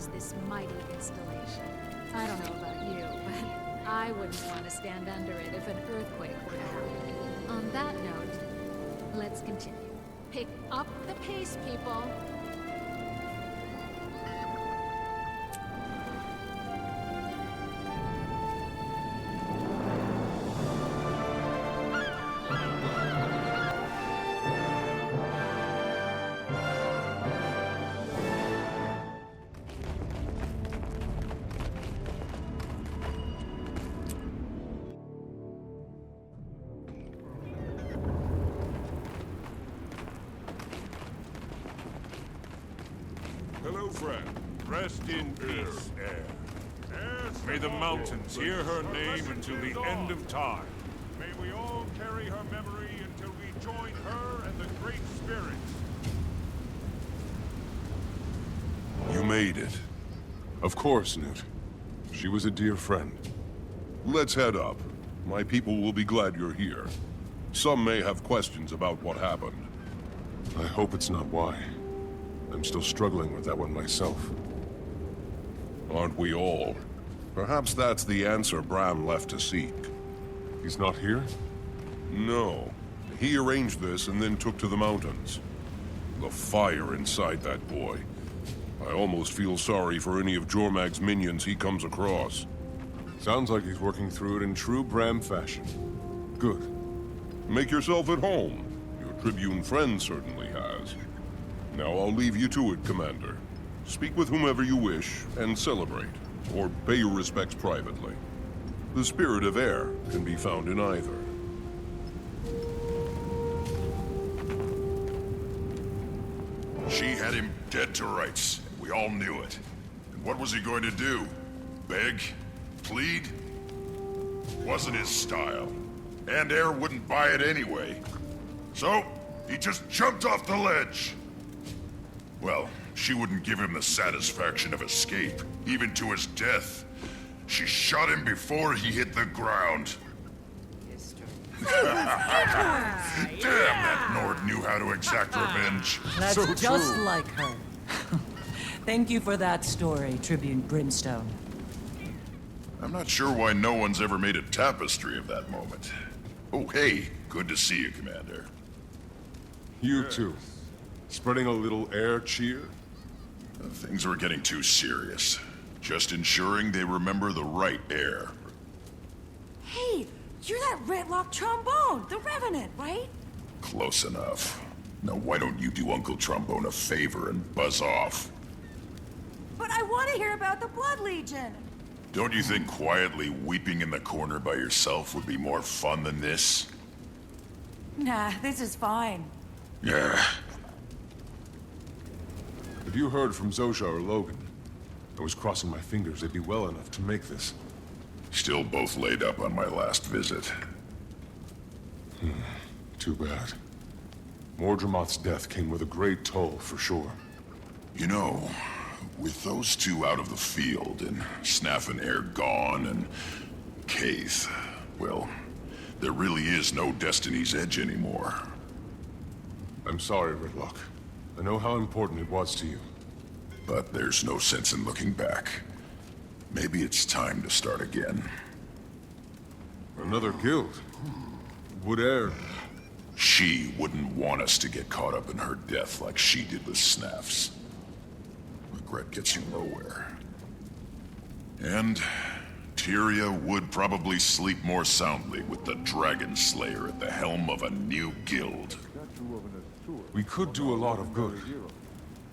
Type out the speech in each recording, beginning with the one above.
use this mighty installation. I don't know about you, but I wouldn't want to stand under it if an earthquake were to happen. On that note, let's continue. Pick up the pace, people. Hello, friend. Rest in peace, Air. May the mountains hear her name until the end of time. May we all carry her memory until we join her and the Great Spirits. You made it. Of course, Newt. She was a dear friend. Let's head up. My people will be glad you're here. Some may have questions about what happened. I hope it's not why. I'm still struggling with that one myself. Aren't we all? Perhaps that's the answer Bram left to seek. He's not here? No. He arranged this and then took to the mountains. The fire inside that boy. I almost feel sorry for any of Jormag's minions he comes across. Sounds like he's working through it in true Bram fashion. Good. Make yourself at home. Your Tribune friend certainly has. Now I'll leave you to it, Commander. Speak with whomever you wish, and celebrate, or pay your respects privately. The spirit of air can be found in either. She had him dead to rights. We all knew it. And what was he going to do? Beg? Plead? Wasn't his style. And Air wouldn't buy it anyway. So, he just jumped off the ledge. Well, she wouldn't give him the satisfaction of escape, even to his death. She shot him before he hit the ground. Damn, that Nord knew how to exact revenge. That's So just true. like her. Thank you for that story, Tribune Brimstone. I'm not sure why no one's ever made a tapestry of that moment. Oh, hey, good to see you, Commander. You too. Spreading a little air cheer? Things were getting too serious. Just ensuring they remember the right Air. Hey, you're that Redlock trombone, the Revenant, right? Close enough. Now why don't you do Uncle Trombone a favor and buzz off? But I want to hear about the Blood Legion. Don't you think quietly weeping in the corner by yourself would be more fun than this? Nah, this is fine. Yeah. Have you heard from Zosha or Logan? I was crossing my fingers they'd be well enough to make this. Still both laid up on my last visit. Too bad. Mordremoth's death came with a great toll, for sure. You know, with those two out of the field, and Snaff and Air gone, and Kaith, well, there really is no Destiny's Edge anymore. I'm sorry, Redlock. I know how important it was to you. But there's no sense in looking back. Maybe it's time to start again. Another guild? Would Air... She wouldn't want us to get caught up in her death like she did with Snaff's. Regret gets you nowhere. And Tyria would probably sleep more soundly with the Dragon Slayer at the helm of a new guild. We could do a lot of good.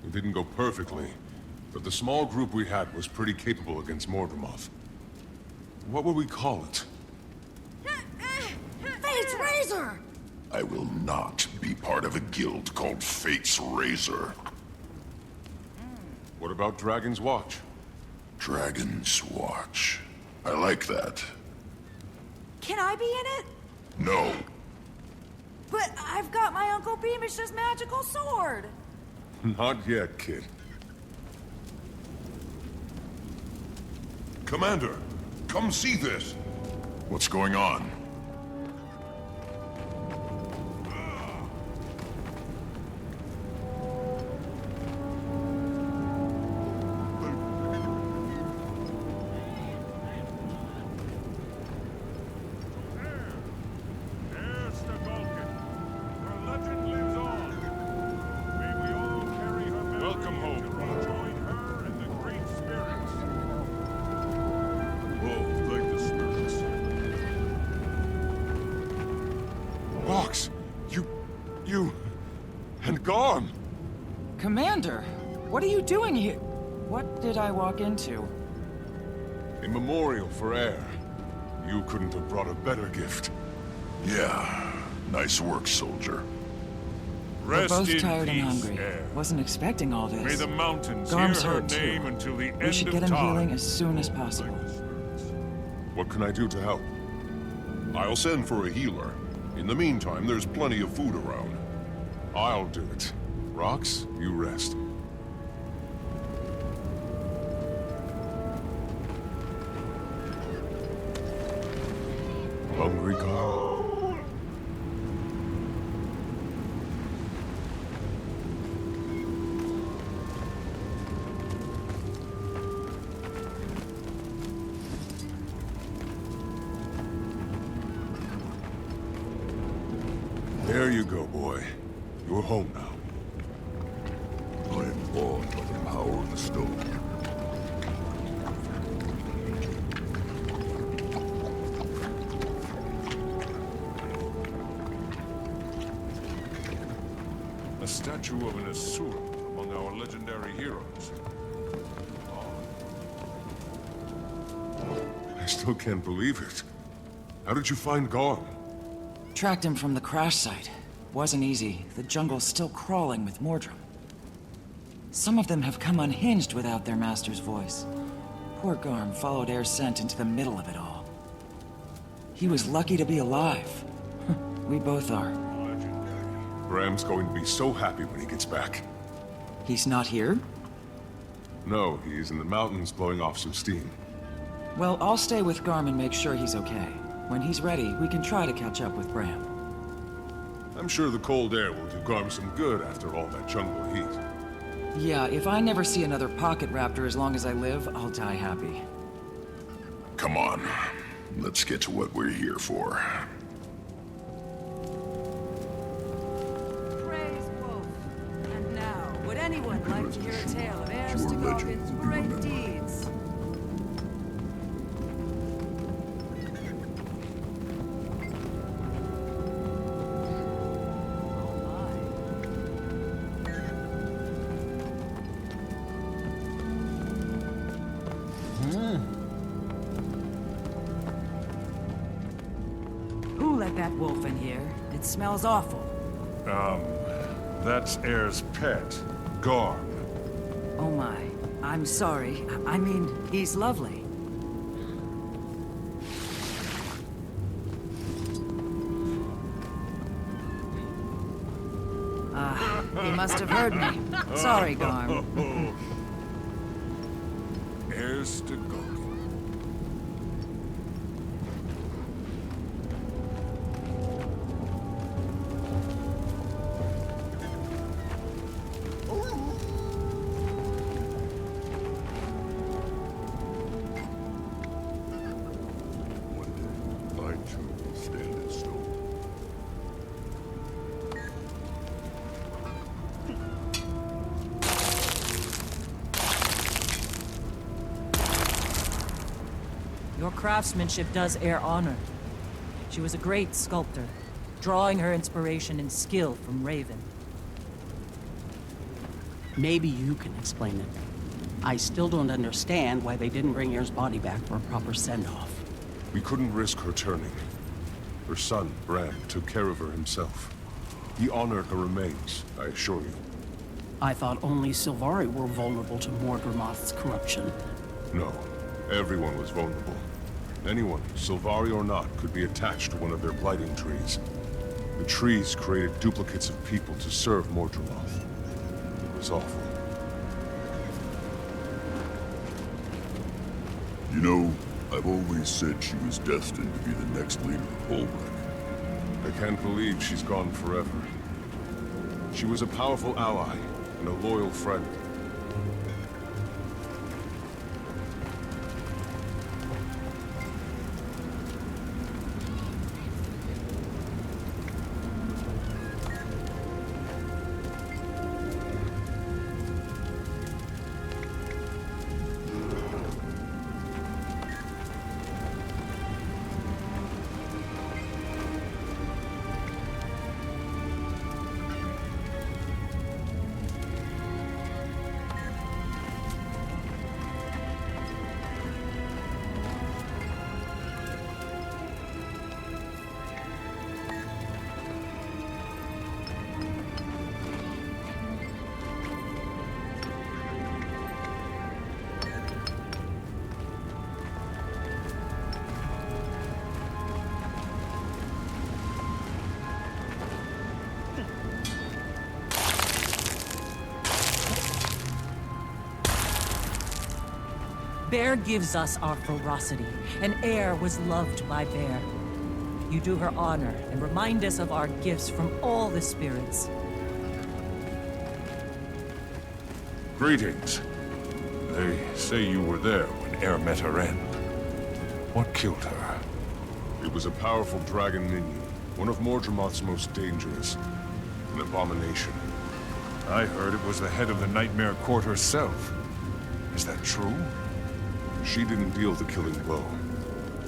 It didn't go perfectly, but the small group we had was pretty capable against Mordremoth. What would we call it? Fate's Razor! I will not be part of a guild called Fate's Razor. What about Dragon's Watch? Dragon's Watch. I like that. Can I be in it? No. But I've got my Uncle Beamish's magical sword! Not yet, kid. Commander, come see this! What's going on? Commander, what are you doing here? What did I walk into? A memorial for Air. You couldn't have brought a better gift. Yeah, nice work, soldier. We're Rest both in tired and peace, hungry. Air. Wasn't expecting all this. May the mountains Garm's hear her hurt, too. name until the We end should of get him time. healing as soon as possible. What can I do to help? I'll send for a healer. In the meantime, there's plenty of food around. I'll do it. Rox, you rest. Hungry, Carl? There you go, boy. You're home now. I am awed by the power of the stone. A statue of an Asura among our legendary heroes. I still can't believe it. How did you find Garm? Tracked him from the crash site. Wasn't easy. The jungle's still crawling with Mordremoth. Some of them have come unhinged without their master's voice. Poor Garm followed Air's scent into the middle of it all. He was lucky to be alive. We both are. Bram's going to be so happy when he gets back. He's not here? No, he's in the mountains blowing off some steam. Well, I'll stay with Garm and make sure he's okay. When he's ready, we can try to catch up with Bram. I'm sure the cold air will do Garm some good after all that jungle heat. Yeah, if I never see another pocket raptor as long as I live, I'll die happy. Come on, let's get to what we're here for. Praise Wolf. And now, would anyone like to hear a tale of heirs Your to legend Govin's will be great remembered. deeds? Who let that wolf in here? It smells awful. That's Air's pet, Garm. Oh my. I'm sorry. I mean, he's lovely. He must have heard me. Sorry, Garm. Heirs to Garm. One day, I too will stand as stone. Your craftsmanship does Air honor. She was a great sculptor, drawing her inspiration and skill from Raven. Maybe you can explain it. I still don't understand why they didn't bring Air's body back for a proper send-off. We couldn't risk her turning. Her son, Bram, took care of her himself. He honored her remains, I assure you. I thought only Sylvari were vulnerable to Mordremoth's corruption. No, everyone was vulnerable. Anyone, Sylvari or not, could be attached to one of their blighting trees. The trees created duplicates of people to serve Mordremoth. It was awful. You know, I've always said she was destined to be the next leader of Hoelbrak. I can't believe she's gone forever. She was a powerful ally and a loyal friend. Bear gives us our ferocity, and Air was loved by Bear. You do her honor and remind us of our gifts from all the spirits. Greetings. They say you were there when Air met her end. What killed her? It was a powerful dragon minion, one of Mordremoth's most dangerous. An abomination. I heard it was the head of the Nightmare Court herself. Is that true? She didn't deal the killing blow.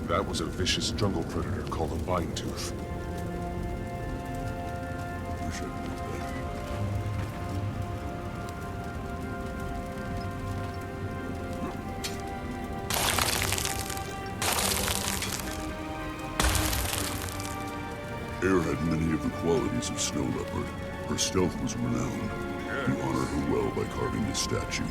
That was a vicious jungle predator called a Vine-Tooth. Air had many of the qualities of Snow Leopard. Her stealth was renowned. You honor her well by carving this statue.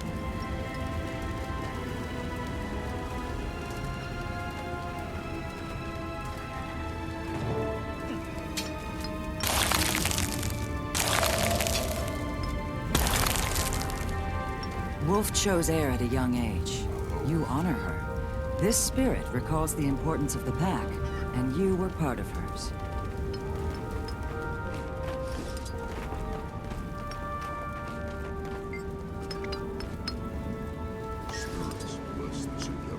Wolf chose Air at a young age. You honor her. This spirit recalls the importance of the pack, and you were part of hers. Spirits bless this endeavor.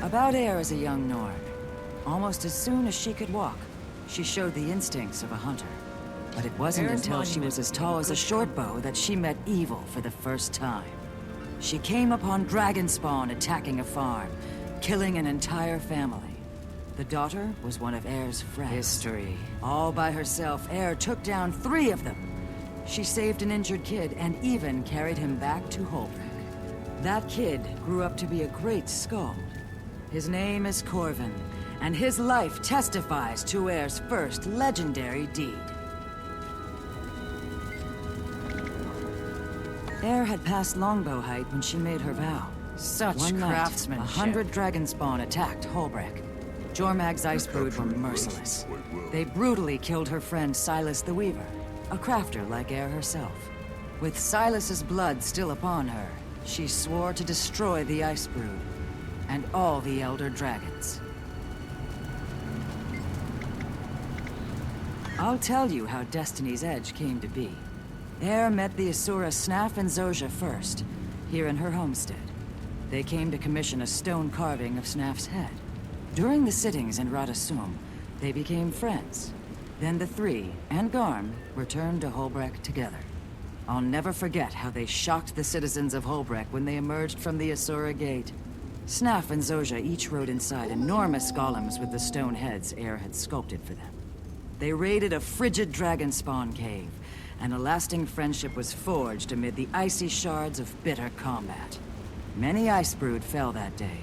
About Air as a young Nord. Almost as soon as she could walk, she showed the instincts of a hunter. But it wasn't Air's until she was as tall as a short bow that she met evil for the first time. She came upon dragon spawn attacking a farm, killing an entire family. The daughter was one of Air's friends. History. All by herself, Air took down 3 of them. She saved an injured kid and even carried him back to Hoelbrak. That kid grew up to be a great skald. His name is Corvin, and his life testifies to Air's first legendary deed. Air had passed longbow height when she made her vow. Such craftsmanship. 100 dragonspawn attacked Hoelbrak. Jormag's ice brood were merciless. They brutally killed her friend Silas the Weaver, a crafter like Air herself. With Silas's blood still upon her, she swore to destroy the ice brood and all the Elder Dragons. I'll tell you how Destiny's Edge came to be. Air met the Asura Snaf and Zojja first, here in her homestead. They came to commission a stone carving of Snaf's head. During the sittings in Rata, they became friends. Then the 3, and Garm, returned to Hoelbrak together. I'll never forget how they shocked the citizens of Hoelbrak when they emerged from the Asura Gate. Snaf and Zojja each rode inside enormous golems with the stone heads Air had sculpted for them. They raided a frigid dragon spawn cave, and a lasting friendship was forged amid the icy shards of bitter combat. Many ice brood fell that day,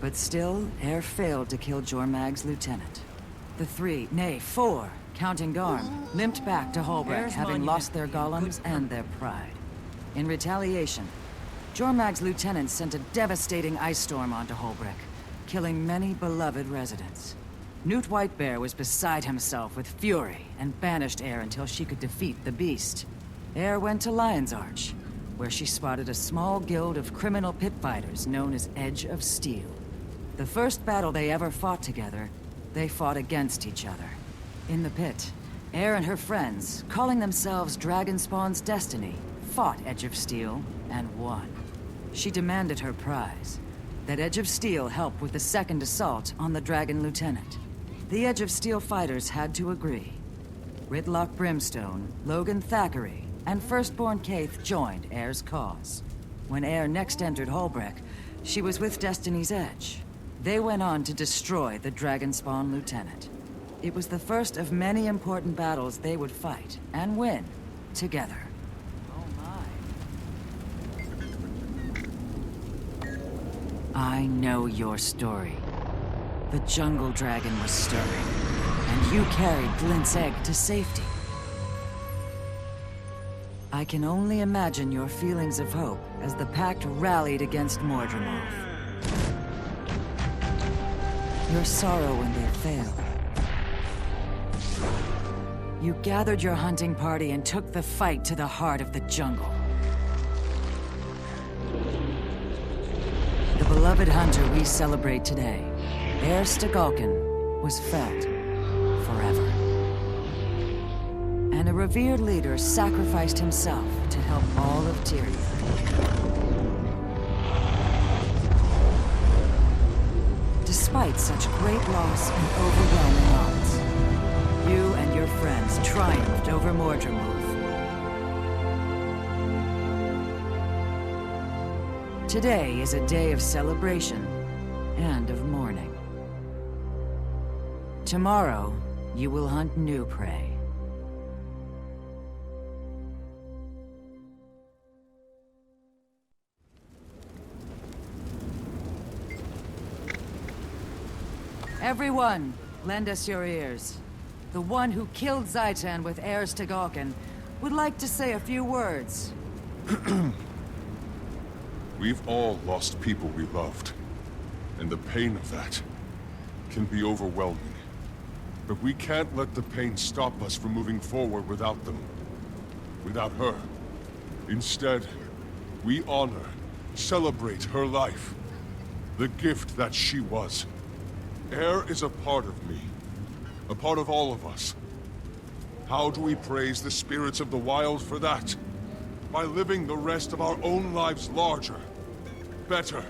but still, Air failed to kill Jormag's lieutenant. The 3, nay, 4, counting Garm, limped back to Hoelbrak, having lost their golems and their pride. In retaliation, Jormag's lieutenant sent a devastating ice storm onto Hoelbrak, killing many beloved residents. Newt Whitebear was beside himself with fury and banished Air until she could defeat the beast. Air went to Lion's Arch, where she spotted a small guild of criminal pit fighters known as Edge of Steel. The first battle they ever fought together, they fought against each other. In the pit, Air and her friends, calling themselves Dragonspawn's Destiny, fought Edge of Steel and won. She demanded her prize, that Edge of Steel help with the second assault on the Dragon Lieutenant. The Edge of Steel fighters had to agree. Ritlock Brimstone, Logan Thackeray, and Firstborn Kaith joined Air's cause. When Air next entered Hoelbrak, she was with Destiny's Edge. They went on to destroy the Dragonspawn Lieutenant. It was the first of many important battles they would fight, and win, together. I know your story. The jungle dragon was stirring, and you carried Glint's egg to safety. I can only imagine your feelings of hope as the Pact rallied against Mordremoth. your sorrow when they failed. You gathered your hunting party and took the fight to the heart of the jungle. The beloved hunter we celebrate today, was felt forever. And a revered leader sacrificed himself to help all of Tyria. Despite such great loss and overwhelming odds, you and your friends triumphed over Mordremoth. Today is a day of celebration and of mourning. Tomorrow, you will hunt new prey. Everyone, lend us your ears. The one who killed Zaitan with heirs to Galkin would like to say a few words. We've all lost people we loved, and the pain of that can be overwhelming. But we can't let the pain stop us from moving forward without them. Without her. Instead, we honor, celebrate her life. The gift that she was. Air is a part of me. A part of all of us. How do we praise the spirits of the wild for that? By living the rest of our own lives larger, better,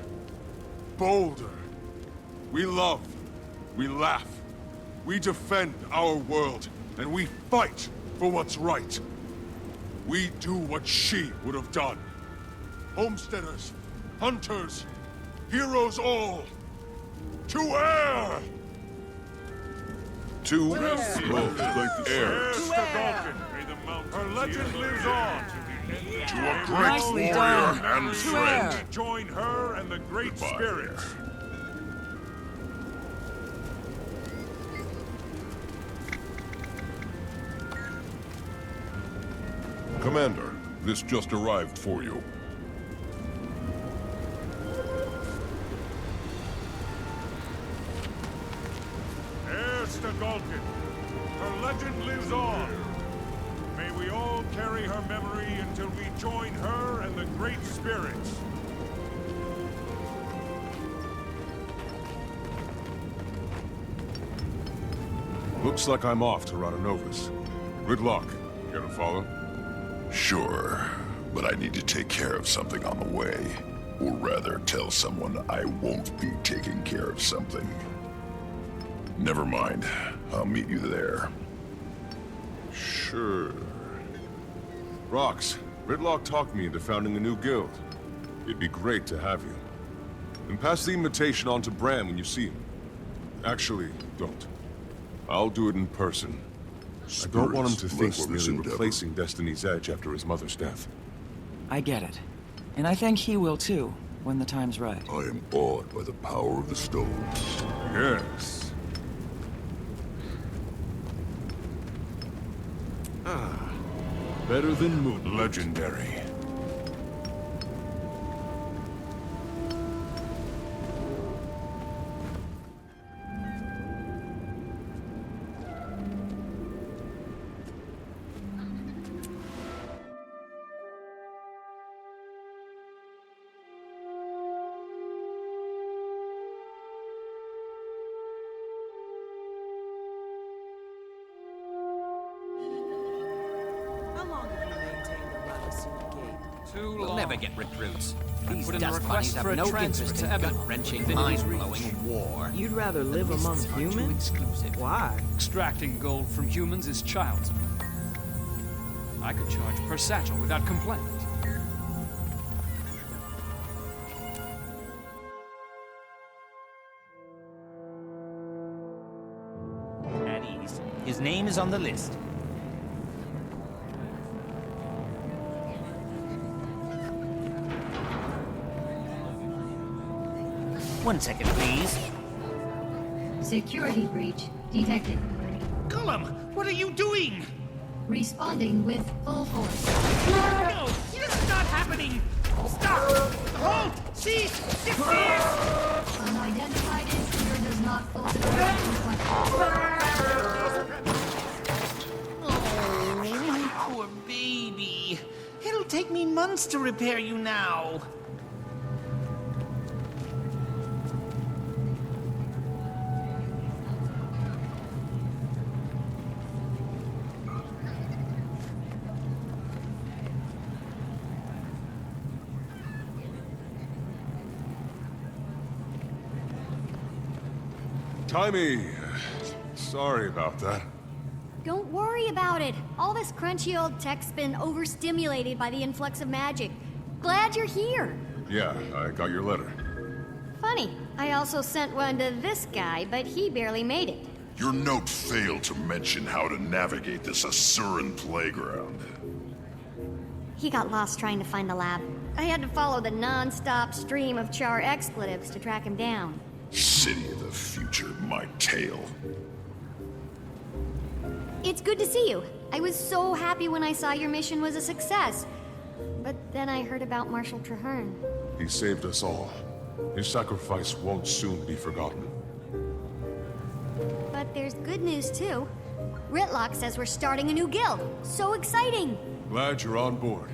bolder. We love, we laugh, we defend our world, and we fight for what's right. We do what she would have done. Homesteaders, hunters, heroes all, to Air! To Air. Her legend lives on. To a great Nicely warrior done. and To friend. Air. Join her and the Great Goodbye, Spirits. Commander, this just arrived for you. Galkin. Her legend lives on. May we all carry her memory until we join her and the Great Spirits. Looks like I'm off to Rata Novus. Good luck. Care to follow? Sure, but I need to take care of something on the way. Or rather, tell someone I won't be taking care of something. Never mind. I'll meet you there. Sure. Rox, Ridlock talked me into founding a new guild. It'd be great to have you. And pass the invitation on to Bram when you see him. Actually, don't. I'll do it in person. I don't want him to think Spirits we're bless merely this replacing Destiny's Edge after his mother's death. I get it. And I think he will too, when the time's right. I am awed by the power of the stones. Yes. Better than Moon. Legendary. We'll never get recruits. These Put in dust a bunnies request have for a no transfer interest to in Ebon. gut-wrenching, Infinity's mind-blowing war. You'd rather live among humans? Why? Extracting gold from humans is child's play. I could charge per satchel without complaint. At ease. His name is on the list. One second, please. Security breach detected. Cullum, what are you doing? Responding with full force. No, it's not happening. Stop! Halt! Cease! Disappear! Unidentified intruder does not fulfill months to repair you now. Timmy, sorry about that. Don't worry about it. All this crunchy old tech's been overstimulated by the influx of magic. Glad you're here. Yeah, I got your letter. Funny, I also sent one to this guy, but he barely made it. Your note failed to mention how to navigate this Asuran playground. He got lost trying to find the lab. I had to follow the non-stop stream of Char expletives to track him down. City of the future, my tail. It's good to see you. I was so happy when I saw your mission was a success. But then I heard about Marshal Traherne. He saved us all. His sacrifice won't soon be forgotten. But there's good news, too. Ritlock says we're starting a new guild. So exciting! Glad you're on board.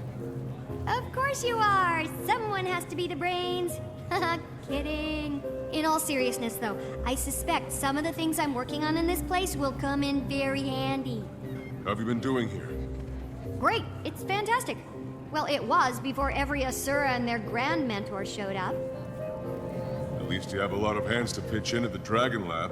Of course you are! Someone has to be the brains. Haha, kidding. In all seriousness, though, I suspect some of the things I'm working on in this place will come in very handy. How have you been doing here? Great! It's fantastic. Well, it was before every Asura and their Grand Mentor showed up. At least you have a lot of hands to pitch in at the Dragon Lab.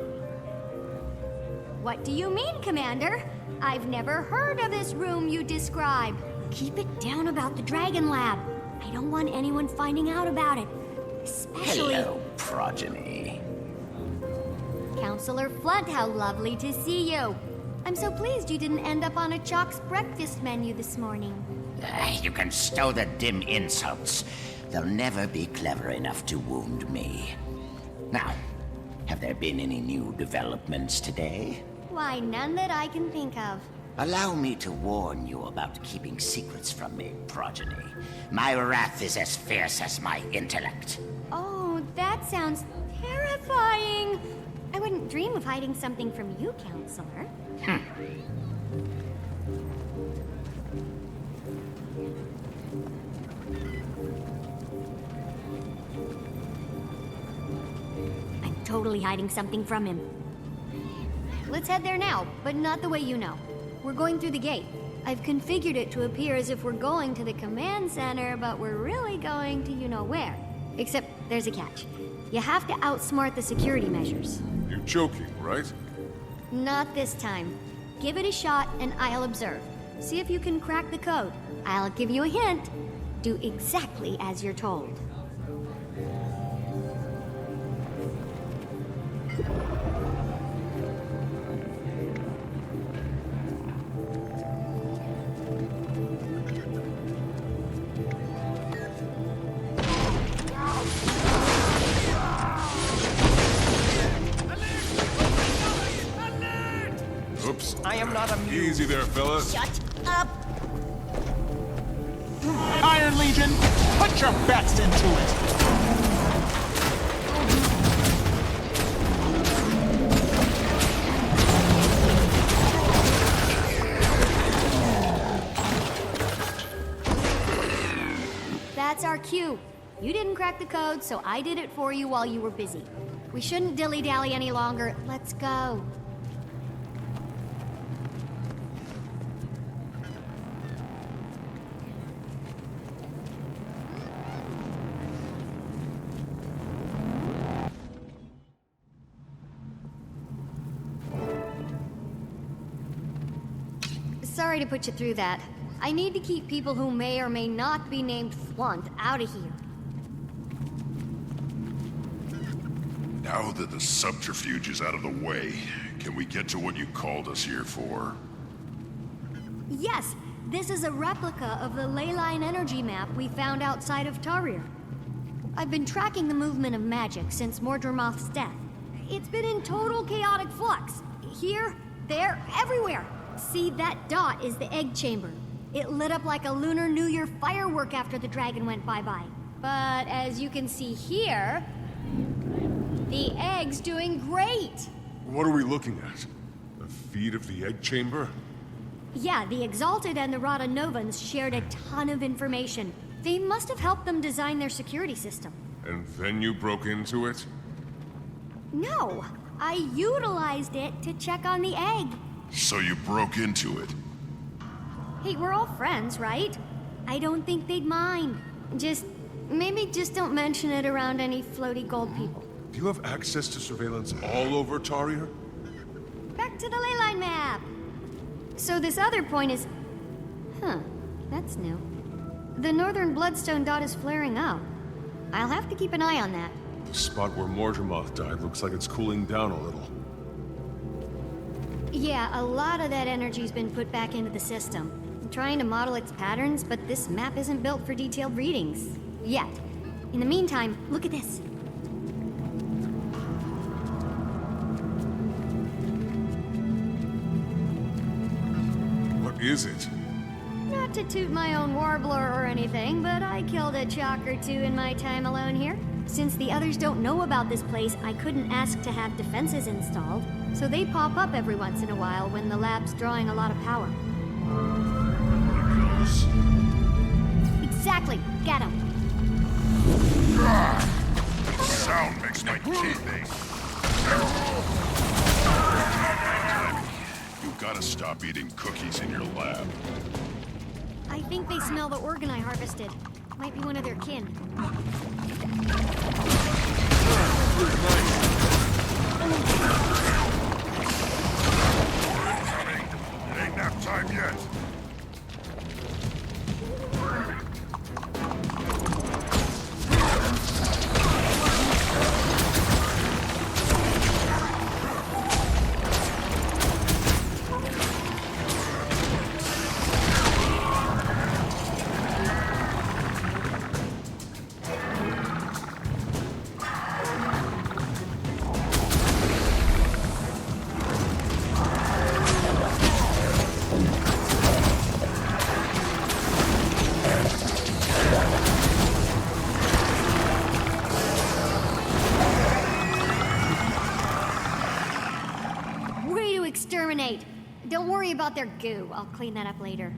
What do you mean, Commander? I've never heard of this room you describe. Keep it down about the Dragon Lab. I don't want anyone finding out about it. Especially... Hello, progeny. Counselor Flunt, how lovely to see you. I'm so pleased you didn't end up on a Chalk's breakfast menu this morning. You can stow the dim insults. They'll never be clever enough to wound me. Now, have there been any new developments today? Why, none that I can think of. Allow me to warn you about keeping secrets from me, progeny. My wrath is as fierce as my intellect. Oh, that sounds terrifying. I wouldn't dream of hiding something from you, Counselor. I'm totally hiding something from him. Let's head there now, but not the way you know. We're going through the gate. I've configured it to appear as if we're going to the command center, but we're really going to you-know-where. Except there's a catch. You have to outsmart the security measures. You're joking, right? Not this time. Give it a shot and I'll observe. See if you can crack the code. I'll give you a hint. Do exactly as you're told. Oops. I am not amused. Easy there, fella. Shut up! Iron Legion, put your best into it! That's our cue. You didn't crack the code, so I did it for you while you were busy. We shouldn't dilly-dally any longer. Let's go. Sorry to put you through that. I need to keep people who may or may not be named Flunt out of here. Now that the subterfuge is out of the way, can we get to what you called us here for? Yes, this is a replica of the leyline energy map we found outside of Tyria. I've been tracking the movement of magic since Mordremoth's death. It's been in total chaotic flux. Here, there, everywhere. See, that dot is the egg chamber. It lit up like a Lunar New Year firework after the dragon went bye-bye. But as you can see here, the egg's doing great. What are we looking at? The feed of the egg chamber? Yeah, the Exalted and the Rata Novans shared a ton of information. They must have helped them design their security system. And then you broke into it? No, I utilized it to check on the egg. So you broke into it? Hey, we're all friends, right? I don't think they'd mind. Maybe just don't mention it around any floaty gold people. Do you have access to surveillance all over Tyria? Back to the leyline map! So this other point is... Huh, that's new. The northern Bloodstone dot is flaring up. I'll have to keep an eye on that. The spot where Mordremoth died looks like it's cooling down a little. Yeah, a lot of that energy's been put back into the system. I'm trying to model its patterns, but this map isn't built for detailed readings. Yet. In the meantime, look at this. What is it? Not to toot my own warbler or anything, but I killed a chalk or two in my time alone here. Since the others don't know about this place, I couldn't ask to have defenses installed, so they pop up every once in a while when the lab's drawing a lot of power. Exactly. Get him. The sound makes my teeth ache. You gotta stop eating cookies in your lab. I think they smell the organ I harvested. Might be one of their kin. Incoming! It ain't nap time yet. Exterminate! Don't worry about their goo. I'll clean that up later.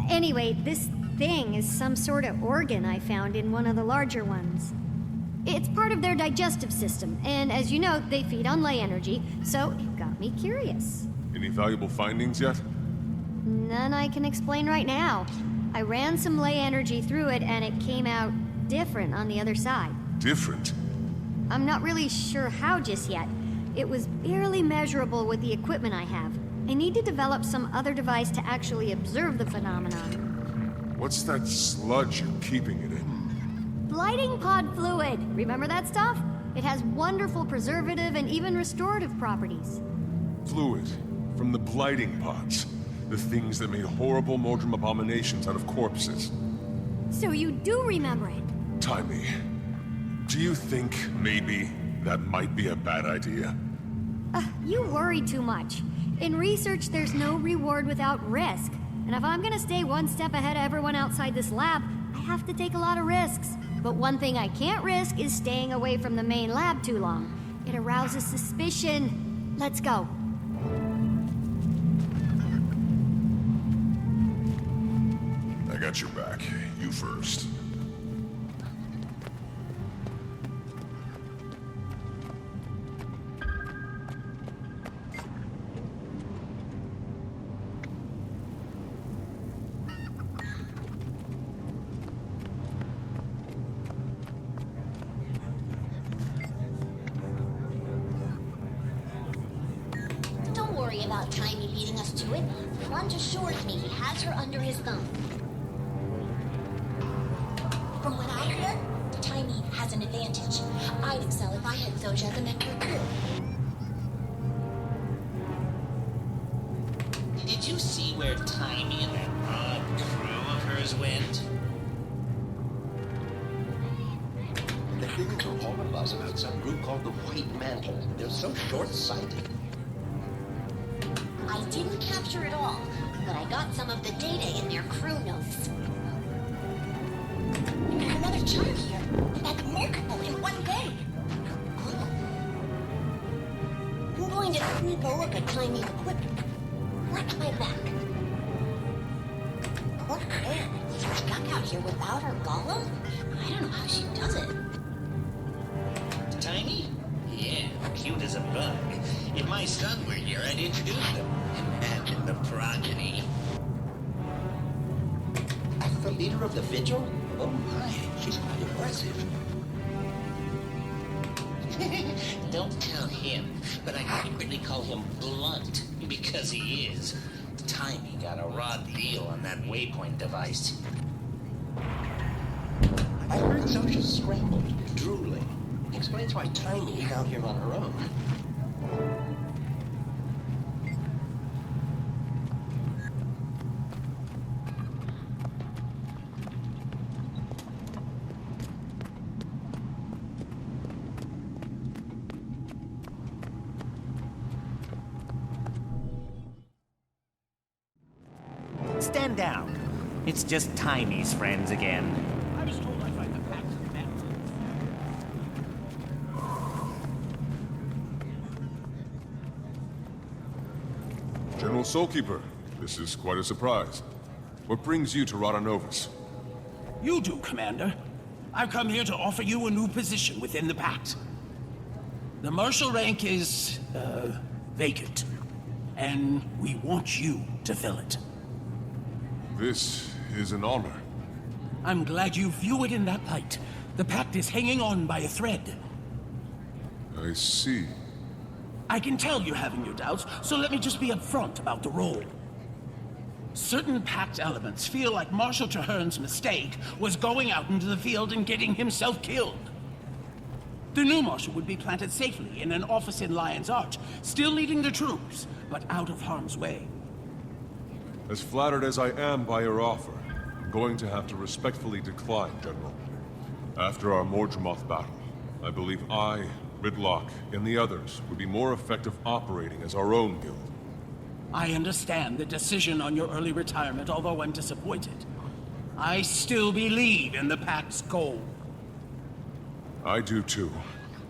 Anyway, this thing is some sort of organ I found in one of the larger ones. It's part of their digestive system, and as you know, they feed on ley energy, so it got me curious. Any valuable findings yet? None I can explain right now. I ran some ley energy through it, and it came out different on the other side. Different? I'm not really sure how just yet. It was barely measurable with the equipment I have. I need to develop some other device to actually observe the phenomenon. What's that sludge you're keeping it in? Blighting pod fluid. Remember that stuff? It has wonderful preservative and even restorative properties. Fluid from the blighting pods. The things that made horrible Mordrem abominations out of corpses. So you do remember it? Timey, do you think maybe that might be a bad idea? You worry too much. In research, there's no reward without risk. And if I'm gonna stay one step ahead of everyone outside this lab, I have to take a lot of risks. But one thing I can't risk is staying away from the main lab too long. It arouses suspicion. Let's go. I got your back. You first. Don't worry about Timey leading us to it. Front assures me he has her under his thumb. From what I heard, Timey has an advantage. I'd excel if I had Zoja as a member of crew. Did you see where Timey and that odd crew of hers went? They've been to all of us about some group called the White Mantle. They're so short-sighted. I didn't capture it all, but I got some of the data in their crew notes. We got another chart here. That's multiple in one day. I'm going to sneak a look at Timey's equipment. out here without her golem? I don't know how she does it. Tiny? Yeah, cute as a bug. If my son were here, I'd introduce them. Imagine the progeny. The leader of the Vigil? Oh my, she's quite impressive. Don't tell him, but I secretly call him Blunt, because he is. Tiny got a raw deal on that waypoint device. I heard Zosha's scrambled, drooling. Explains why Tiny's out here on her own. Stand down. It's just Tiny's friends again. I was told I'd find the packs of men. General Soulkeeper, this is quite a surprise. What brings you to Rata Novus? You do, Commander. I've come here to offer you a new position within the Pact. The marshal rank is, vacant. And we want you to fill it. This is an honor. I'm glad you view it in that light. The Pact is hanging on by a thread. I see. I can tell you're having your doubts, so let me just be upfront about the role. Certain Pact elements feel like Marshal Traherne's mistake was going out into the field and getting himself killed. The new Marshal would be planted safely in an office in Lion's Arch, still leading the troops, but out of harm's way. As flattered as I am by your offer, I'm going to have to respectfully decline, General. After our Mordremoth battle, I believe I, Ridlock, and the others would be more effective operating as our own guild. I understand the decision on your early retirement, although I'm disappointed. I still believe in the Pact's goal. I do too,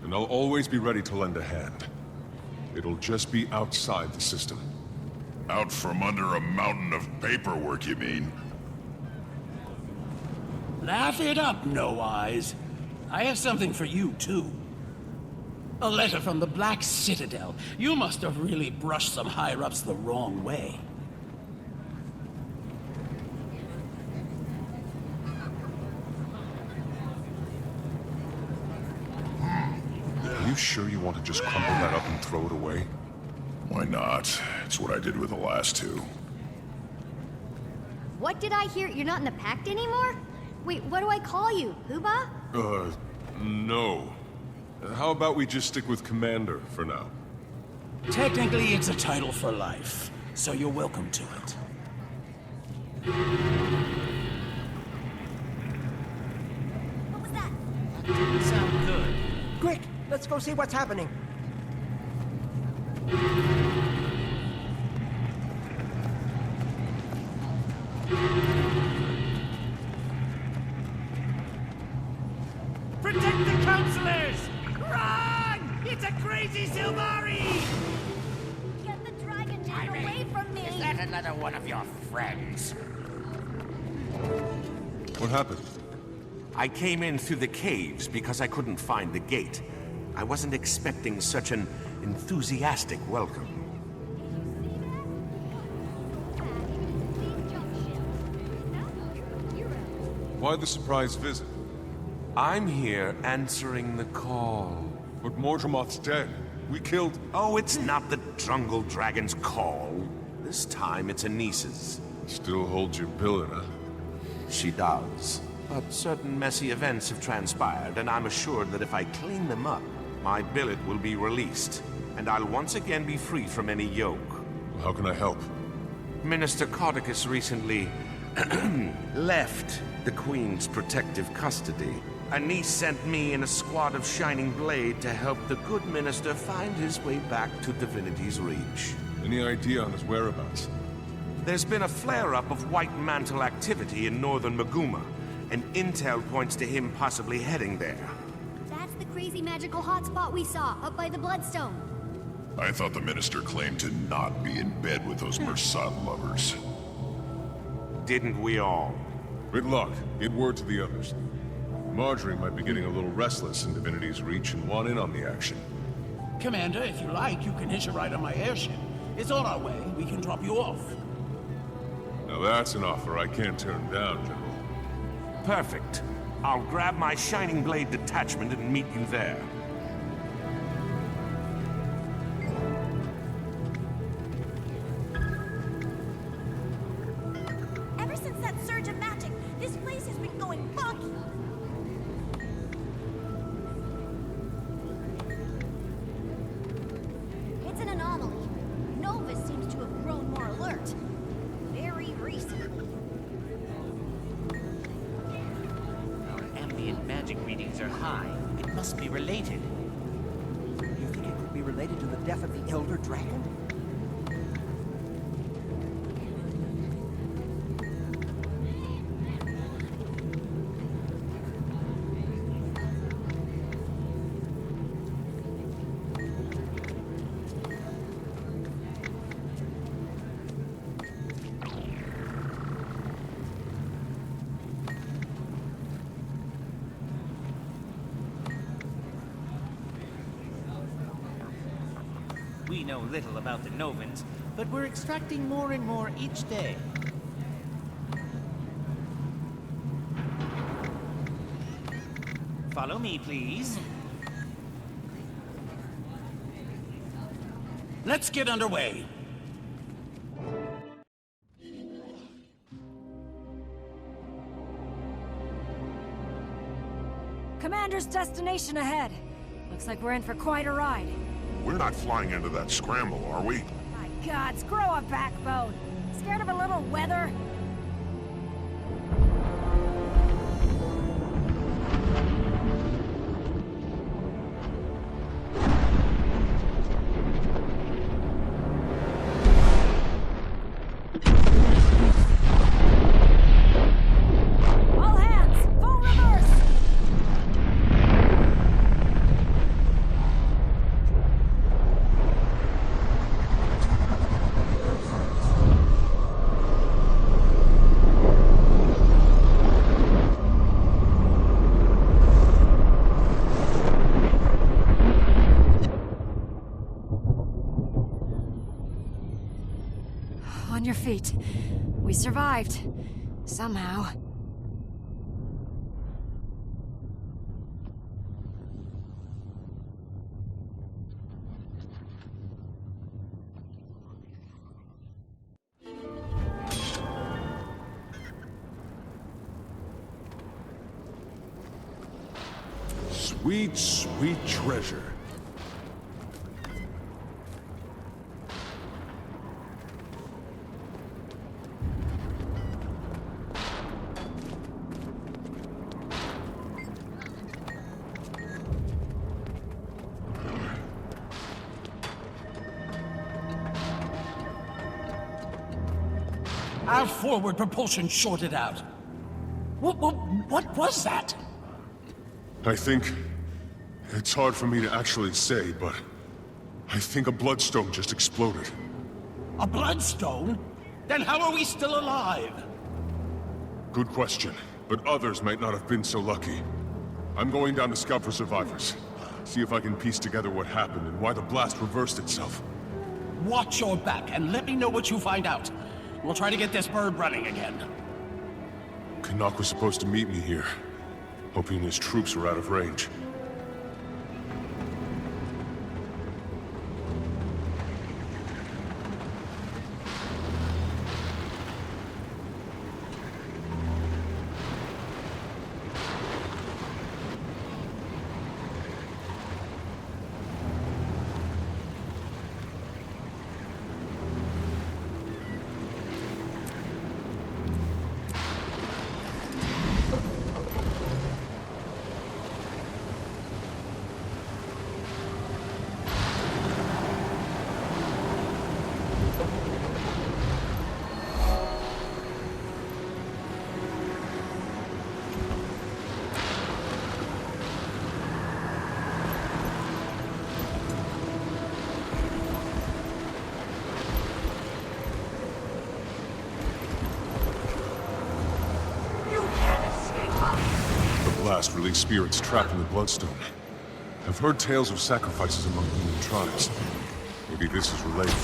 and I'll always be ready to lend a hand. It'll just be outside the system. Out from under a mountain of paperwork, you mean? Laugh it up, No Eyes. I have something for you, too. A letter from the Black Citadel. You must have really brushed some higher-ups the wrong way. Are you sure you want to just crumple that up and throw it away? Why not? It's what I did with the last two. What did I hear? You're not in the Pact anymore? Wait, what do I call you? Hooba? No. How about we just stick with Commander for now? Technically, it's a title for life, so you're welcome to it. What was that? Didn't sound good. Quick, let's go see what's happening. Protect the counselors! Run! It's a crazy Silvari! Get the dragon man away from me! Is that another one of your friends? What happened? I came in through the caves because I couldn't find the gate. I wasn't expecting such an enthusiastic welcome. Why the surprise visit? I'm here answering the call. But Mordremoth's dead. We killed... Oh, it's not the Jungle Dragon's call. This time it's Anice's. Still holds your bill in her. She does. But certain messy events have transpired, and I'm assured that if I clean them up, my billet will be released, and I'll once again be free from any yoke. How can I help? Minister Caudicus recently left the Queen's protective custody. Anice sent me and a squad of Shining Blade to help the good minister find his way back to Divinity's Reach. Any idea on his whereabouts? There's been a flare-up of White Mantle activity in northern Maguma, and intel points to him possibly heading there. That's the crazy magical hotspot we saw, up by the Bloodstone. I thought the minister claimed to not be in bed with those mursaat lovers. Didn't we all? Whitlock, get word to the others. Marjorie might be getting a little restless in Divinity's Reach and want in on the action. Commander, if you like, you can hitch a ride on my airship. It's on our way. We can drop you off. Now that's an offer I can't turn down, General. Perfect. I'll grab my Shining Blade detachment and meet you there. Ever since that surge of magic, this place has been going funky. It's an anomaly. Novus seems to have grown more alert. Very recently. Our ambient magic readings are high. It must be related. You think it could be related to the death of the Elder Dragon? We know little about the Novans, but we're extracting more and more each day. Follow me, please. Let's get underway. Commander's destination ahead. Looks like we're in for quite a ride. We're not flying into that scramble, are we? My gods, grow a backbone. Scared of a little weather? All hands, full reverse! On your feet. We survived. Somehow. Sweet, sweet treasure. Our forward propulsion shorted out. What was that? I think... It's hard for me to actually say, but... I think a Bloodstone just exploded. A Bloodstone? Then how are we still alive? Good question, but others might not have been so lucky. I'm going down to scout for survivors. See if I can piece together what happened and why the blast reversed itself. Watch your back and let me know what you find out. We'll try to get this bird running again. Canuck was supposed to meet me here, hoping his troops were out of range. blast released spirits trapped in the Bloodstone. I've heard tales of sacrifices among human tribes. Maybe this is related.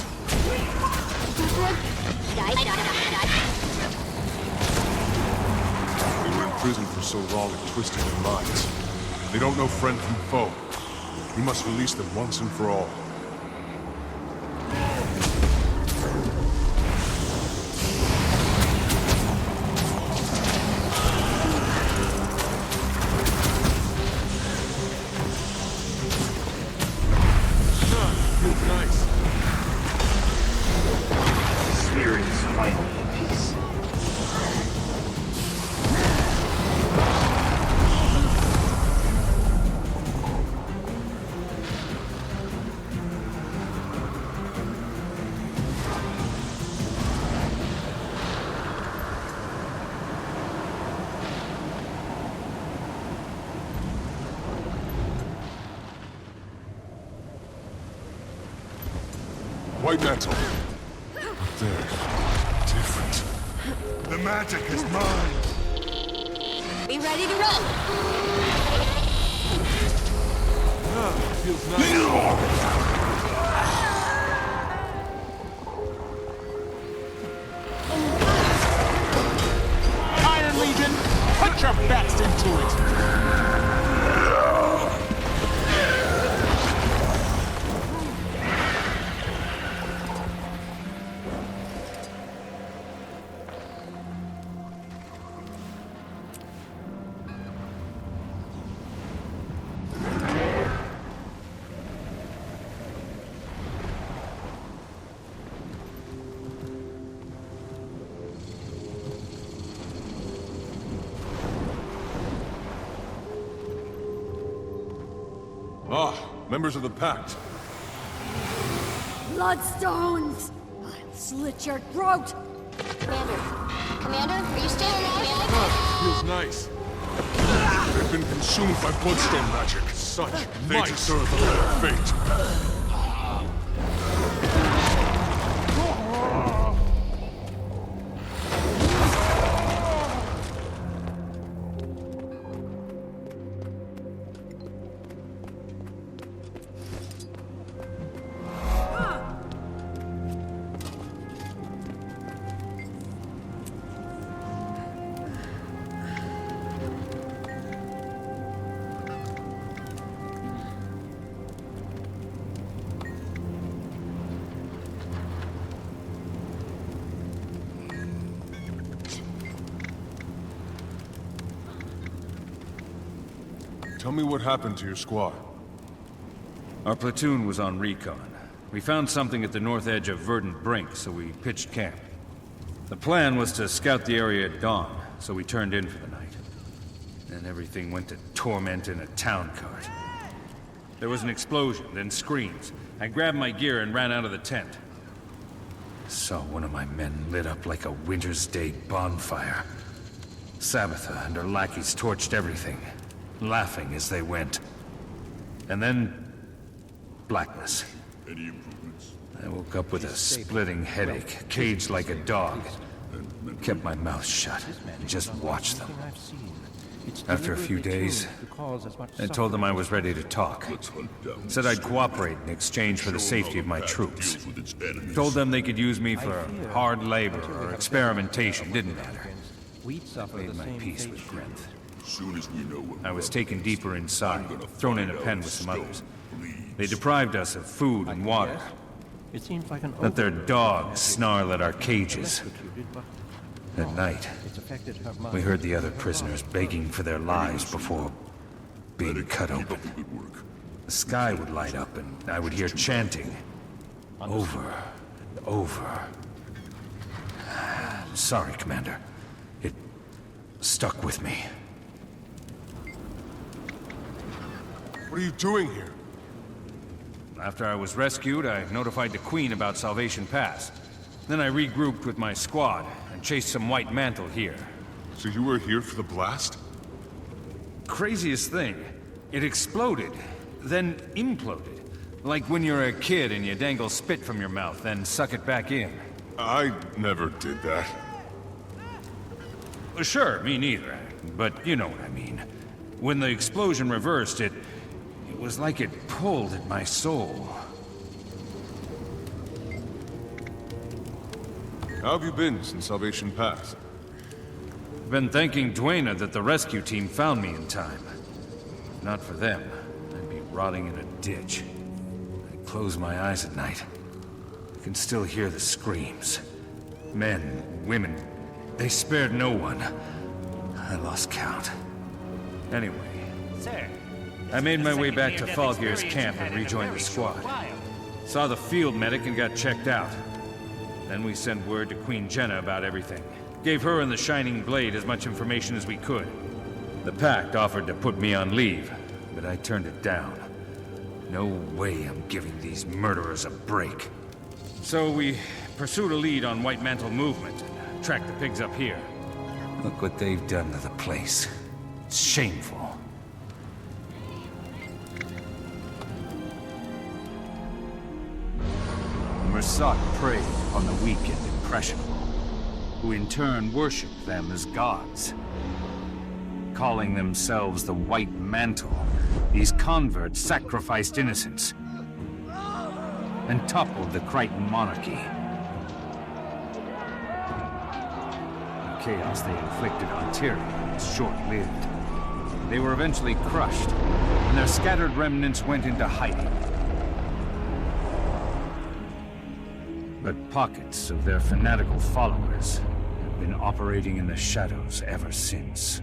We were in prison for so long it twisted their minds. They don't know friend from foe. We must release them once and for all. White Mantle. Up there. Different. The magic is mine! Be ready to run! Feels nice. Iron Legion, put your best into it! Members of the Pact. Bloodstones! I'll slit your throat! Commander, are you still alive? Feels nice. They've been consumed by Bloodstone magic. Such they deserve a better fate. Tell me what happened to your squad. Our platoon was on recon. We found something at the north edge of Verdant Brink, so we pitched camp. The plan was to scout the area at dawn, so we turned in for the night. Then everything went to torment in a town cart. There was an explosion, then screams. I grabbed my gear and ran out of the tent. Saw one of my men lit up like a winter's day bonfire. Sabbatha and her lackeys torched everything, laughing as they went. And then, blackness. Any improvements? I woke up with a splitting headache, caged like a dog. Kept my mouth shut and just watched them. After a few days, I told them I was ready to talk. Said I'd cooperate in exchange for the safety of my troops. Told them they could use me for hard labor or experimentation, didn't matter. Made my peace with Grenth. I was taken deeper inside, thrown in a pen with some others. They deprived us of food and water. Let their dogs snarl at our cages. At night, we heard the other prisoners begging for their lives before being cut open. The sky would light up and I would hear chanting. Over and over. Sorry, Commander. It stuck with me. What are you doing here? After I was rescued, I notified the Queen about Salvation Pass. Then I regrouped with my squad and chased some White Mantle here. So you were here for the blast? Craziest thing. It exploded, then imploded. Like when you're a kid and you dangle spit from your mouth, then suck it back in. I never did that. Sure, me neither. But you know what I mean. When the explosion reversed, it was like it pulled at my soul. How have you been since Salvation Pass? Been thanking Duena that the rescue team found me in time. If not for them, I'd be rotting in a ditch. I close my eyes at night. I can still hear the screams. Men, women, they spared no one. I lost count. Anyway, Sir, I made my way back to Falgear's camp and rejoined the squad. Saw the field medic and got checked out. Then we sent word to Queen Jenna about everything. Gave her and the Shining Blade as much information as we could. The Pact offered to put me on leave, but I turned it down. No way I'm giving these murderers a break. So we pursued a lead on White Mantle movement and tracked the pigs up here. Look what they've done to the place. It's shameful. Mursaat preyed on the weak and impressionable, who in turn worshipped them as gods. Calling themselves the White Mantle, these converts sacrificed innocents and toppled the Crichton monarchy. The chaos they inflicted on Tyria was short-lived. They were eventually crushed, and their scattered remnants went into hiding. But pockets of their fanatical followers have been operating in the shadows ever since.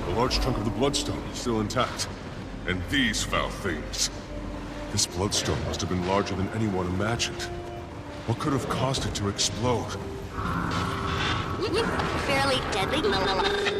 A large chunk of the Bloodstone is still intact. And these foul things. This Bloodstone must have been larger than anyone imagined. What could have caused it to explode? Fairly deadly blast.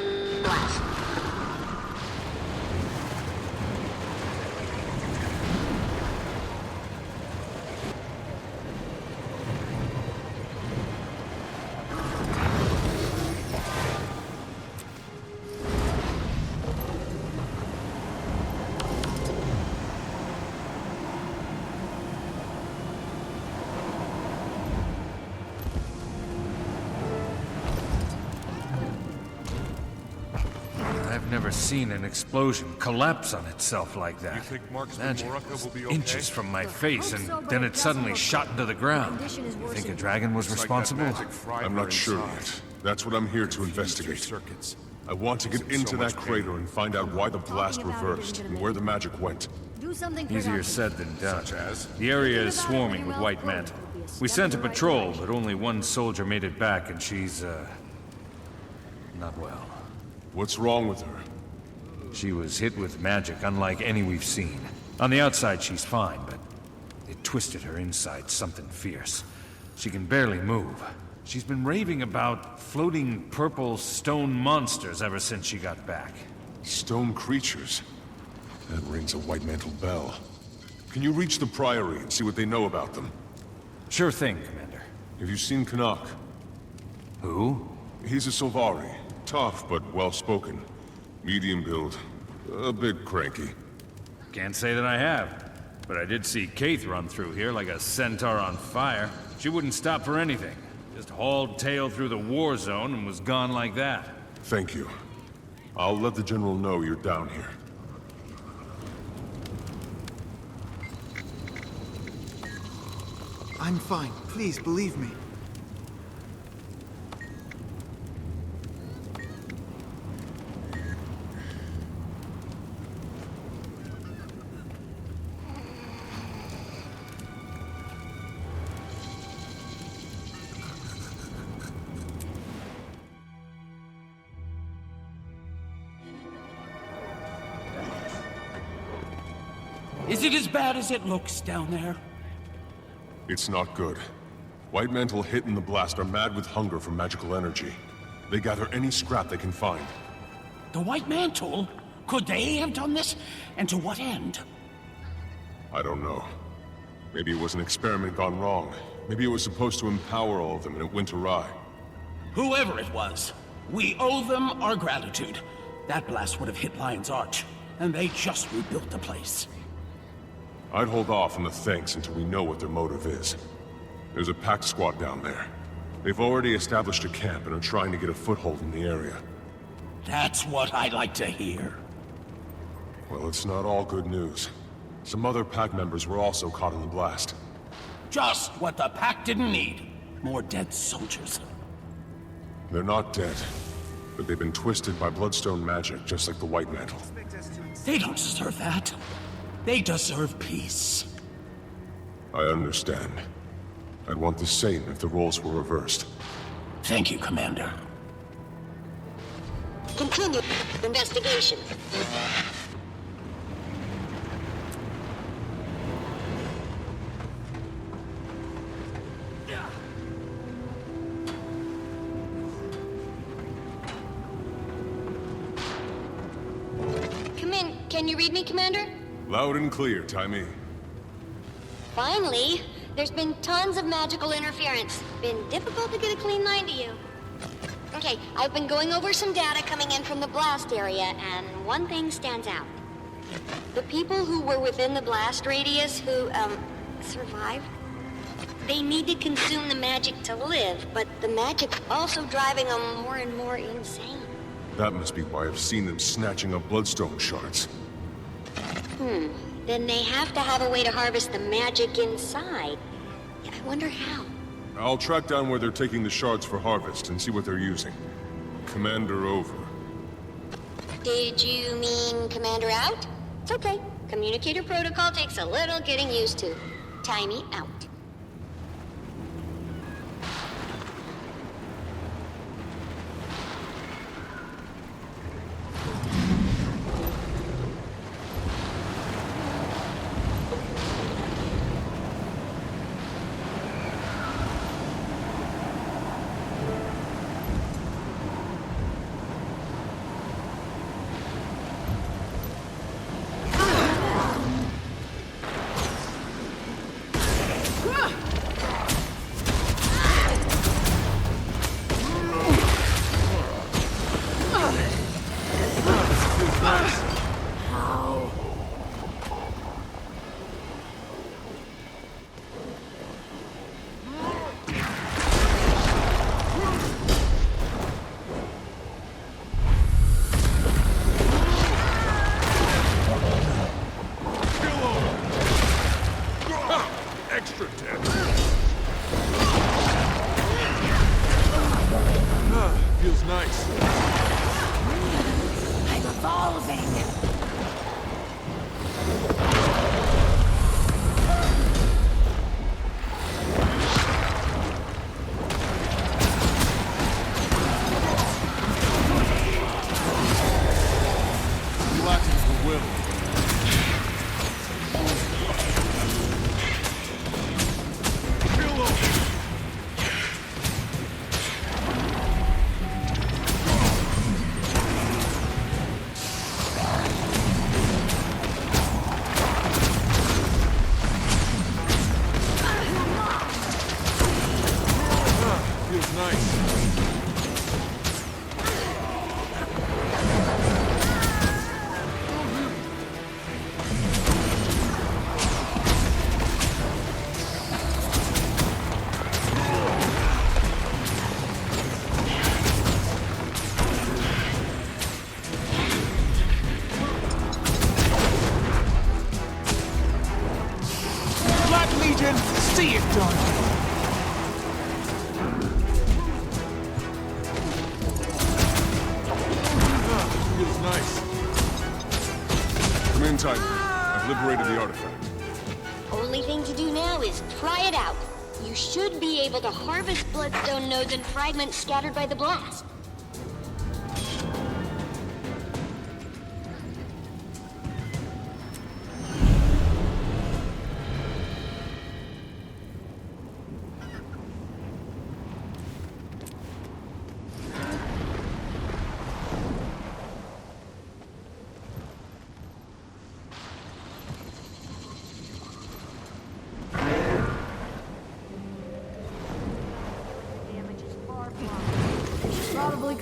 I've never seen an explosion collapse on itself like that. You think Marksman Magic Moraka was will be okay? inches from my face, and then it suddenly shot into the ground. You think a dragon was responsible? I'm not sure yet. That's what I'm here to investigate. I want to get into that crater and find out why the blast reversed and where the magic went. Do something Easier said than done. The area is swarming with White Mantle. We sent a patrol, but only one soldier made it back, and she's, not well. What's wrong with her? She was hit with magic unlike any we've seen. On the outside, she's fine, but it twisted her inside something fierce. She can barely move. She's been raving about floating purple stone monsters ever since she got back. Stone creatures? That rings a White Mantle bell. Can you reach the Priory and see what they know about them? Sure thing, Commander. Have you seen Canuck? Who? He's a Sylvari. Tough, but well-spoken. Medium build. A bit cranky. Can't say that I have. But I did see Kaith run through here like a centaur on fire. She wouldn't stop for anything. Just hauled tail through the war zone and was gone like that. Thank you. I'll let the General know you're down here. I'm fine. Please, believe me. Is it as bad as it looks down there? It's not good. White Mantle hit in the blast are mad with hunger for magical energy. They gather any scrap they can find. The White Mantle? Could they have done this? And to what end? I don't know. Maybe it was an experiment gone wrong. Maybe it was supposed to empower all of them and it went awry. Whoever it was, we owe them our gratitude. That blast would have hit Lion's Arch, and they just rebuilt the place. I'd hold off on the thanks until we know what their motive is. There's a packed squad down there. They've already established a camp and are trying to get a foothold in the area. That's what I like to hear. Well, it's not all good news. Some other pack members were also caught in the blast. Just what the pack didn't need. More dead soldiers. They're not dead, but they've been twisted by Bloodstone magic, just like the White Mantle. They don't deserve that. They deserve peace. I understand. I'd want the same if the roles were reversed. Thank you, Commander. Continue investigation. Come in. Can you read me, Commander? Loud and clear, Tyria. Finally. There's been tons of magical interference. Been difficult to get a clean line to you. Okay, I've been going over some data coming in from the blast area, and one thing stands out. The people who were within the blast radius who, survived, they need to consume the magic to live, but the magic's also driving them more and more insane. That must be why I've seen them snatching up Bloodstone shards. Then they have to have a way to harvest the magic inside. I wonder how. I'll track down where they're taking the shards for harvest and see what they're using. Commander over. Did you mean Commander out? It's okay. Communicator protocol takes a little getting used to. Tyria out. See it done. Feels nice. Come in, Tyria. I've liberated the artifact. Only thing to do now is try it out. You should be able to harvest Bloodstone nodes and fragments scattered by the blast.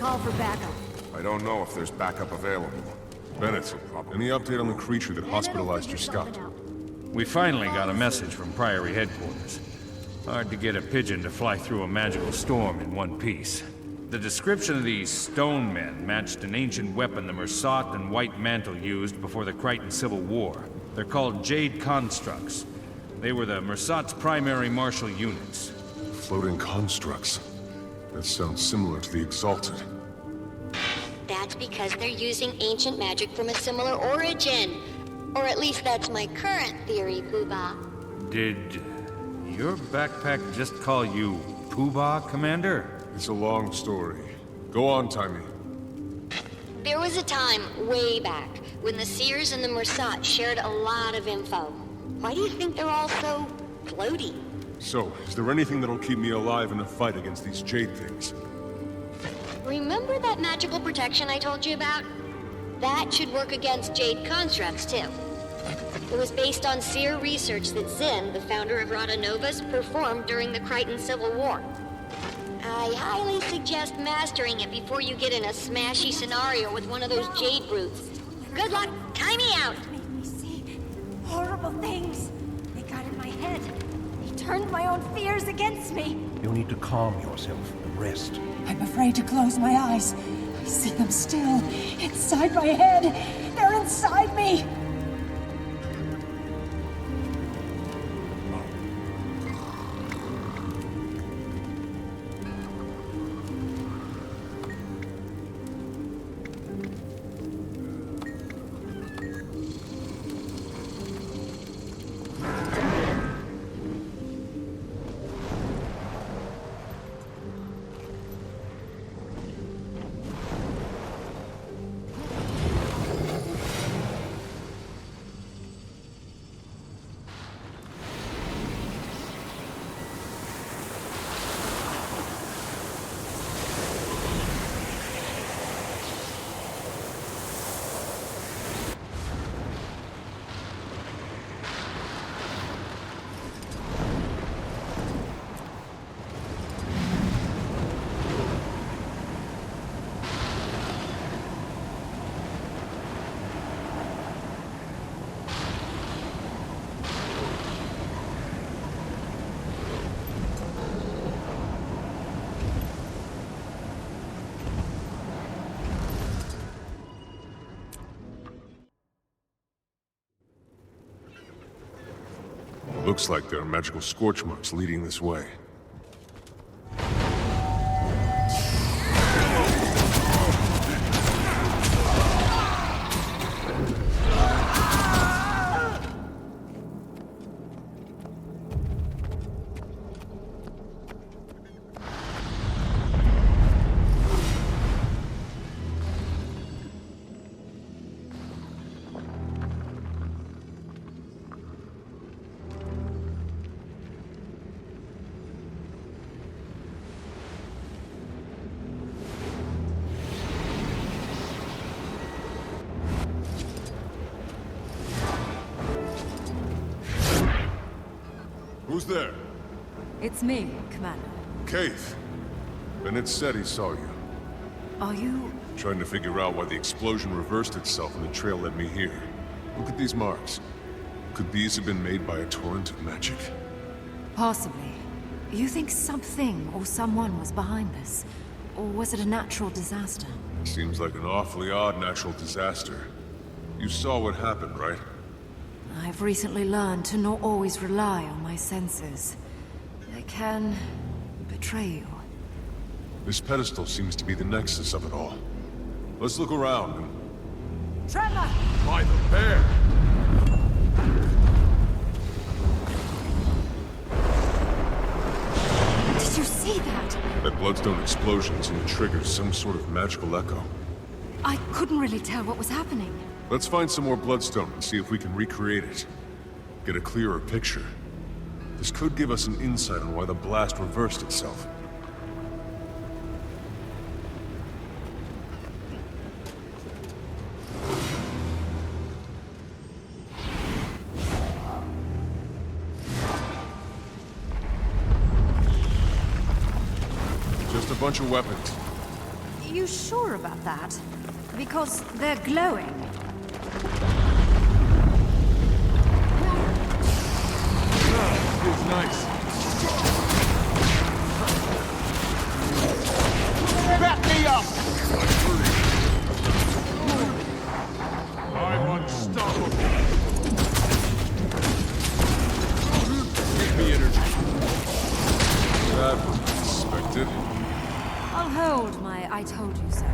call for backup. I don't know if there's backup available. Bennett, any update on the creature that hospitalized your scout? We finally got a message from Priory headquarters. Hard to get a pigeon to fly through a magical storm in one piece. The description of these stone men matched an ancient weapon the mursaat and White Mantle used before the Crichton Civil War. They're called Jade Constructs. They were the mursaat's primary martial units. Floating constructs. That sounds similar to the Exalted. That's because they're using ancient magic from a similar origin. Or at least that's my current theory, Poobah. Did your backpack just call you Poobah, Commander? It's a long story. Go on, Timey. There was a time, way back, when the Seers and the mursaat shared a lot of info. Why do you think they're all so floaty? So, is there anything that'll keep me alive in a fight against these Jade things? Remember that magical protection I told you about? That should work against Jade constructs, too. It was based on Seer research that Zinn, the founder of Rata Novus, performed during the Crichton Civil War. I highly suggest mastering it before you get in a smashy scenario with one of those Jade brutes. Good luck! Time me out! Made me see horrible things. They got in my head. They turned my own fears against me. You'll need to calm yourself and rest. I'm afraid to close my eyes. I see them still, inside my head. They're inside me. Looks like there are magical scorch marks leading this way. Who's there? It's me, Commander. Keith. Bennett said he saw you. Are you... Trying to figure out why the explosion reversed itself and the trail led me here. Look at these marks. Could these have been made by a torrent of magic? Possibly. You think something or someone was behind this? Or was it a natural disaster? Seems like an awfully odd natural disaster. You saw what happened, right? I've recently learned to not always rely on my senses. They can betray you. This pedestal seems to be the nexus of it all. Let's look around and... Trevor! By the bear! Did you see that? That Bloodstone explosion seemed to trigger some sort of magical echo. I couldn't really tell what was happening. Let's find some more Bloodstone and see if we can recreate it. Get a clearer picture. This could give us an insight on why the blast reversed itself. Just a bunch of weapons. You sure about that? Because they're glowing. Feels nice. Back me up! I'm unstoppable. Give me energy. That was unexpected. I'll hold my I told you so.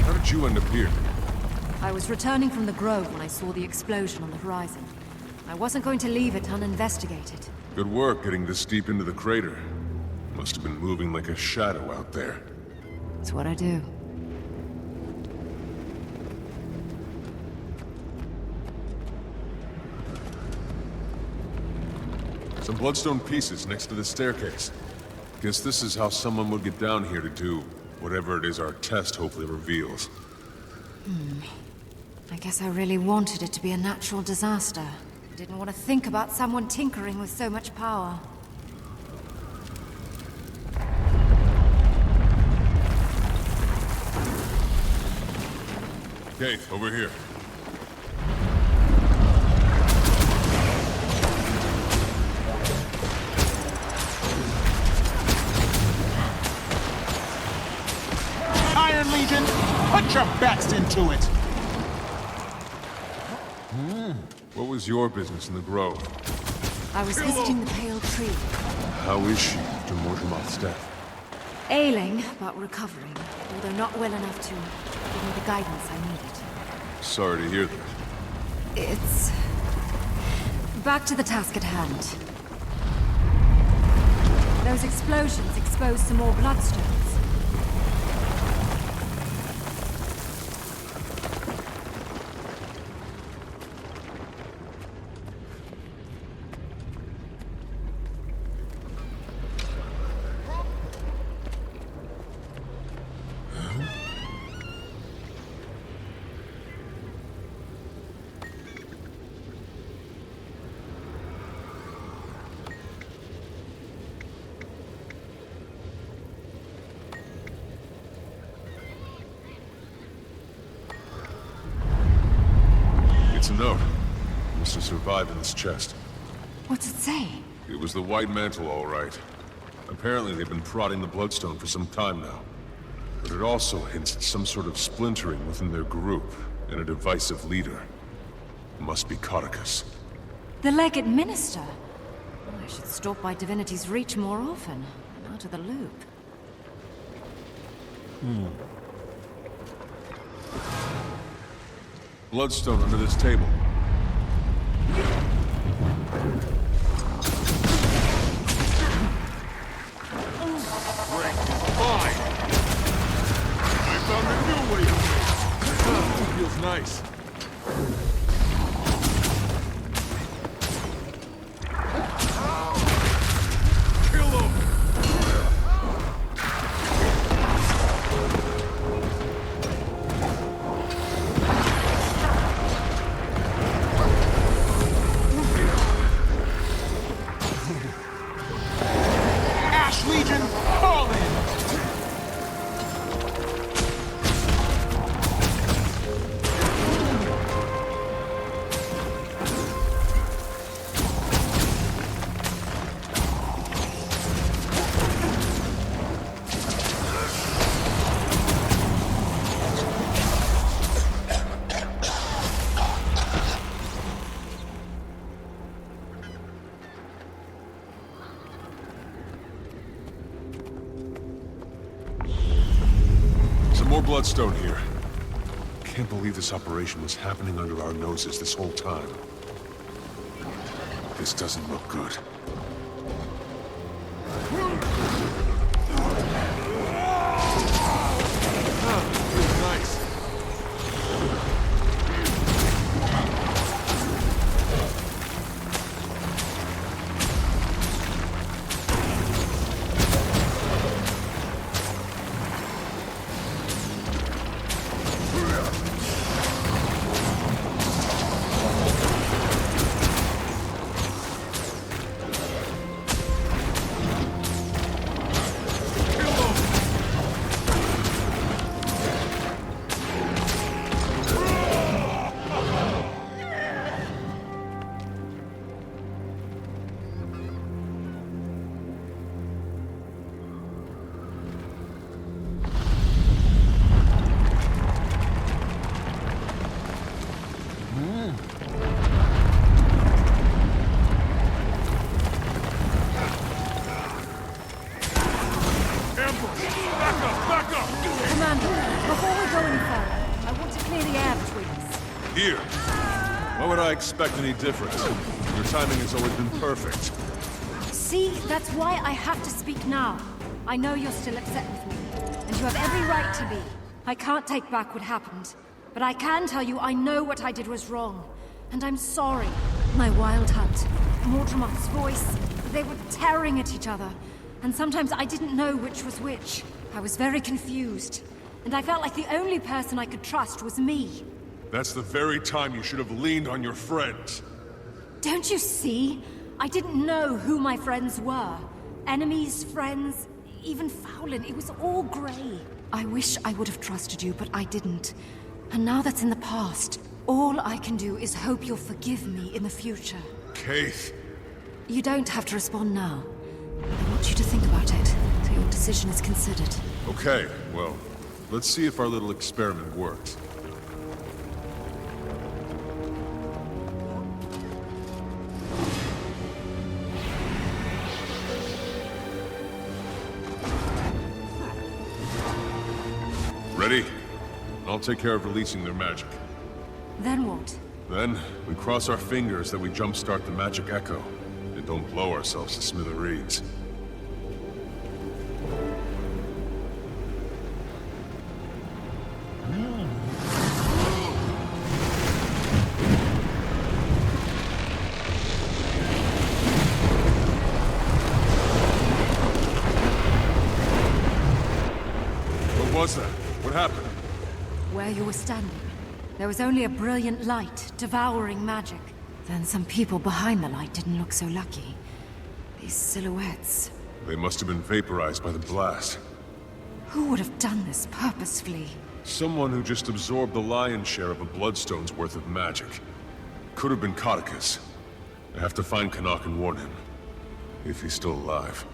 How did you end up here? I was returning from the grove when I saw the explosion on the horizon. I wasn't going to leave it uninvestigated. Good work getting this deep into the crater. Must have been moving like a shadow out there. It's what I do. Some bloodstone pieces next to the staircase. Guess this is how someone would get down here to do whatever it is our test hopefully reveals. I guess I really wanted it to be a natural disaster. I didn't want to think about someone tinkering with so much power. Kate, over here. Iron Legion, put your bets into it! What was your business in the grove? I was visiting the Pale Tree. How is she after Mordremoth's death? Ailing, but recovering. Although not well enough to give me the guidance I needed. Sorry to hear that. It's... back to the task at hand. Those explosions exposed some more bloodstones. It's a note. Must have survived in this chest. What's it say? It was the White Mantle, all right. Apparently they've been prodding the Bloodstone for some time now. But it also hints at some sort of splintering within their group, and a divisive leader. Must be Codicus. The Legate Minister? I should stop by Divinity's Reach more often. I'm out of the loop. Bloodstone under this table. Break is fine. I found a new way to break. Feels nice. Kill him! Ash Legion, fall in! More Bloodstone here. Can't believe this operation was happening under our noses this whole time. This doesn't look good. Feels nice. Back up! Commander, before we go any further, I want to clear the air between us. Here. Why would I expect any difference? Your timing has always been perfect. See, that's why I have to speak now. I know you're still upset with me, and you have every right to be. I can't take back what happened, but I can tell you I know what I did was wrong, and I'm sorry. My wild hunt, Mordremoth's voice, they were tearing at each other, and sometimes I didn't know which was which. I was very confused, and I felt like the only person I could trust was me. That's the very time you should have leaned on your friends. Don't you see? I didn't know who my friends were. Enemies, friends, even Fowlin. It was all grey. I wish I would have trusted you, but I didn't. And now that's in the past. All I can do is hope you'll forgive me in the future. Keith. You don't have to respond now. I want you to think about it, till your decision is considered. Okay, well, let's see if our little experiment works. Ready? I'll take care of releasing their magic. Then what? Then, we cross our fingers that we jumpstart the magic echo, and don't blow ourselves to smithereens. What was that? What happened? Where you were standing, there was only a brilliant light, devouring magic. Then some people behind the light didn't look so lucky. These silhouettes. They must have been vaporized by the blast. Who would have done this purposefully? Someone who just absorbed the lion's share of a Bloodstone's worth of magic. Could have been Codicus. I have to find Canuck and warn him. If he's still alive.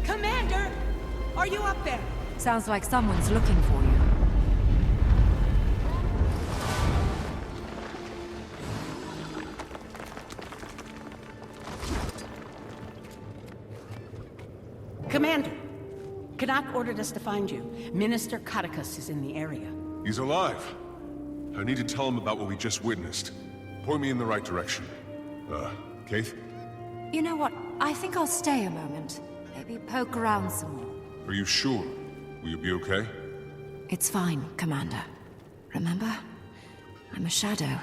Commander! Are you up there? Sounds like someone's looking for you. Commander, Canuck ordered us to find you. Minister Codicus is in the area. He's alive. I need to tell him about what we just witnessed. Point me in the right direction. Keith? You know what? I think I'll stay a moment. Maybe poke around some more. Are you sure? Will you be okay? It's fine, Commander. Remember? I'm a shadow.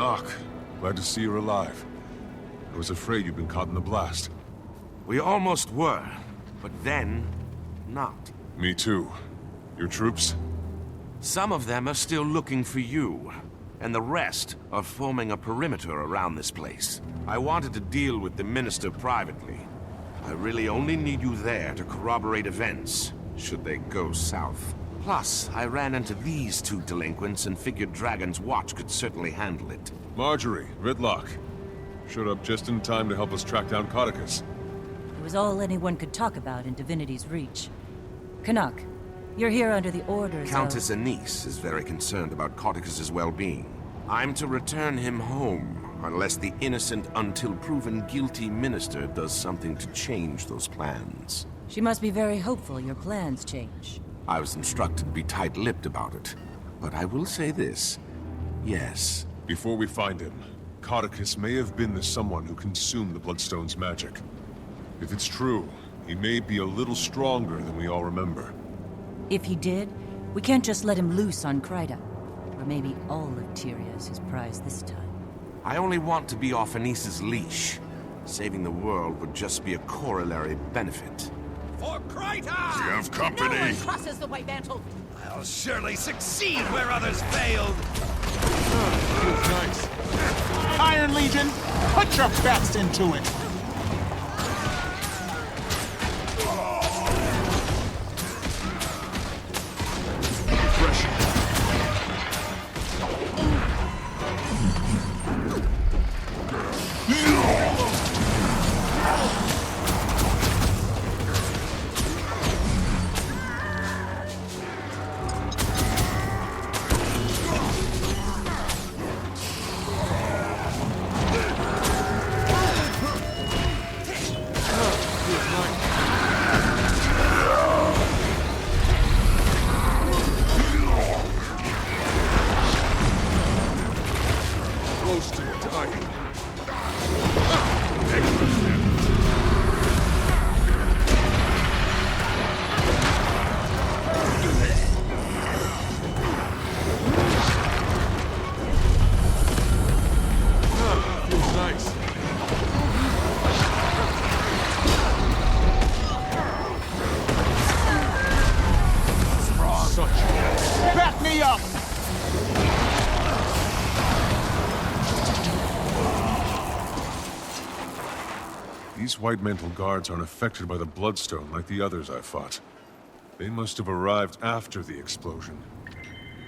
Canuck, glad to see you're alive. I was afraid you'd been caught in the blast. We almost were, but then, not. Me too. Your troops? Some of them are still looking for you, and the rest are forming a perimeter around this place. I wanted to deal with the Minister privately. I really only need you there to corroborate events, should they go south. Plus, I ran into these two delinquents and figured Dragon's Watch could certainly handle it. Marjorie, Ritlock. Showed up just in time to help us track down Codicus. It was all anyone could talk about in Divinity's Reach. Canuck, you're here under the orders Countess of... Anise is very concerned about Codicus's well-being. I'm to return him home, unless the innocent until proven guilty minister does something to change those plans. She must be very hopeful your plans change. I was instructed to be tight-lipped about it. But I will say this. Yes. Before we find him, Codicus may have been the someone who consumed the Bloodstone's magic. If it's true, he may be a little stronger than we all remember. If he did, we can't just let him loose on Kryta. Or maybe all of Tyria is his prize this time. I only want to be off Anise's leash. Saving the world would just be a corollary benefit. For Kryta! We have company! No one crosses the White Mantle! I'll surely succeed where others failed! Nice. Iron Legion, put your best into it! These White Mantle guards aren't affected by the Bloodstone like the others I fought. They must have arrived after the explosion.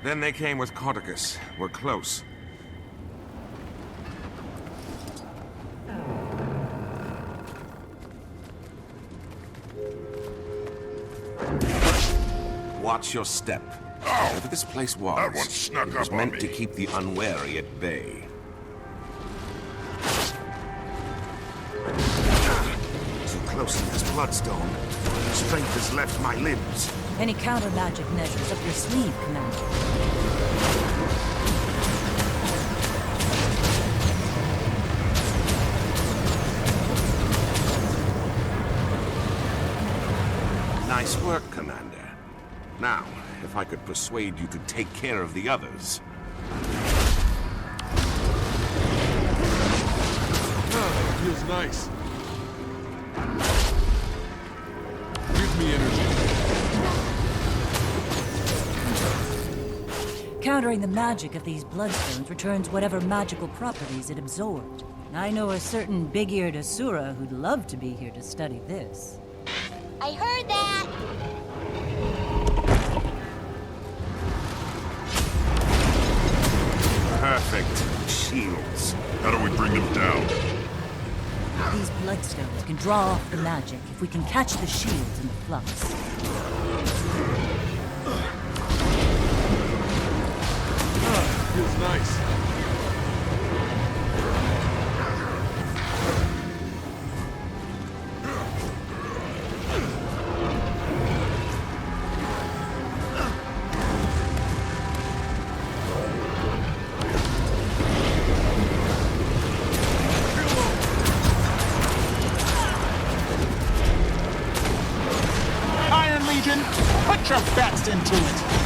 Then they came with Codicus. We're close. Watch your step. Whatever this place was, That one snuck it was up on meant me. to keep the unwary at bay. Too close to this Bloodstone. Strength has left my limbs. Any counter-magic measures up your sleeve, Commander? Nice work, Commander. Now, if I could persuade you to take care of the others. Feels nice. Give me energy. Countering the magic of these Bloodstones returns whatever magical properties it absorbed. I know a certain big-eared Asura who'd love to be here to study this. I heard that! Perfect. Shields. How do we bring them down? These Bloodstones can draw off the magic if we can catch the shields in the flux. Feels nice. Iron Legion, put your best into it!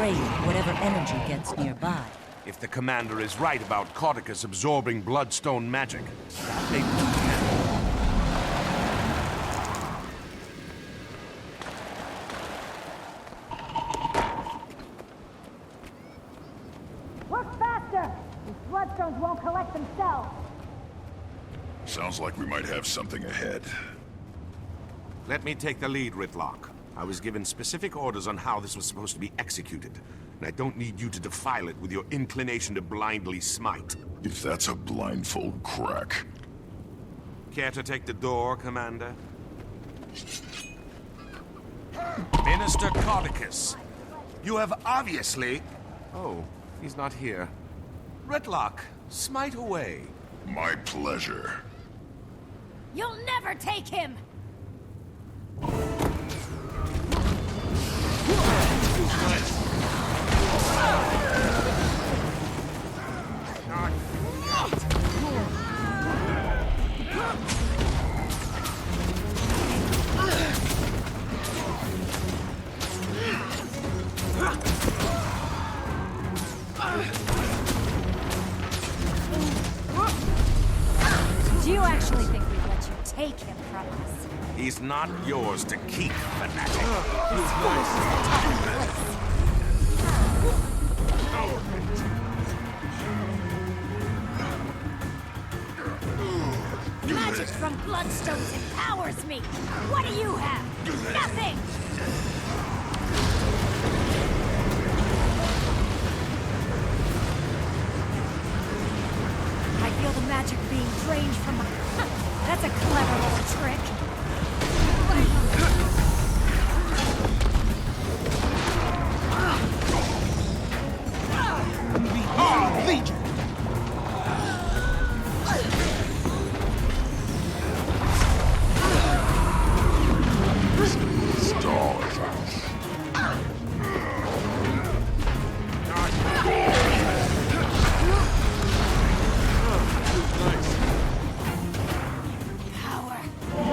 drain whatever energy gets nearby. If the commander is right about Cauticus absorbing Bloodstone magic, that may be Work faster! These bloodstones won't collect themselves. Sounds like we might have something ahead. Let me take the lead, Ritlock. I was given specific orders on how this was supposed to be executed, and I don't need you to defile it with your inclination to blindly smite. If that's a blindfold crack. Care to take the door, Commander? Minister Cauticus, you have obviously... Oh, he's not here. Ritlock, smite away. My pleasure. You'll never take him! Do you actually think we'd let you take him from us? He's not yours to keep, fanatic. Magic from Bloodstones empowers me! What do you have? Nothing! I feel the magic being drained from my... That's a clever little trick. Behold, Legion!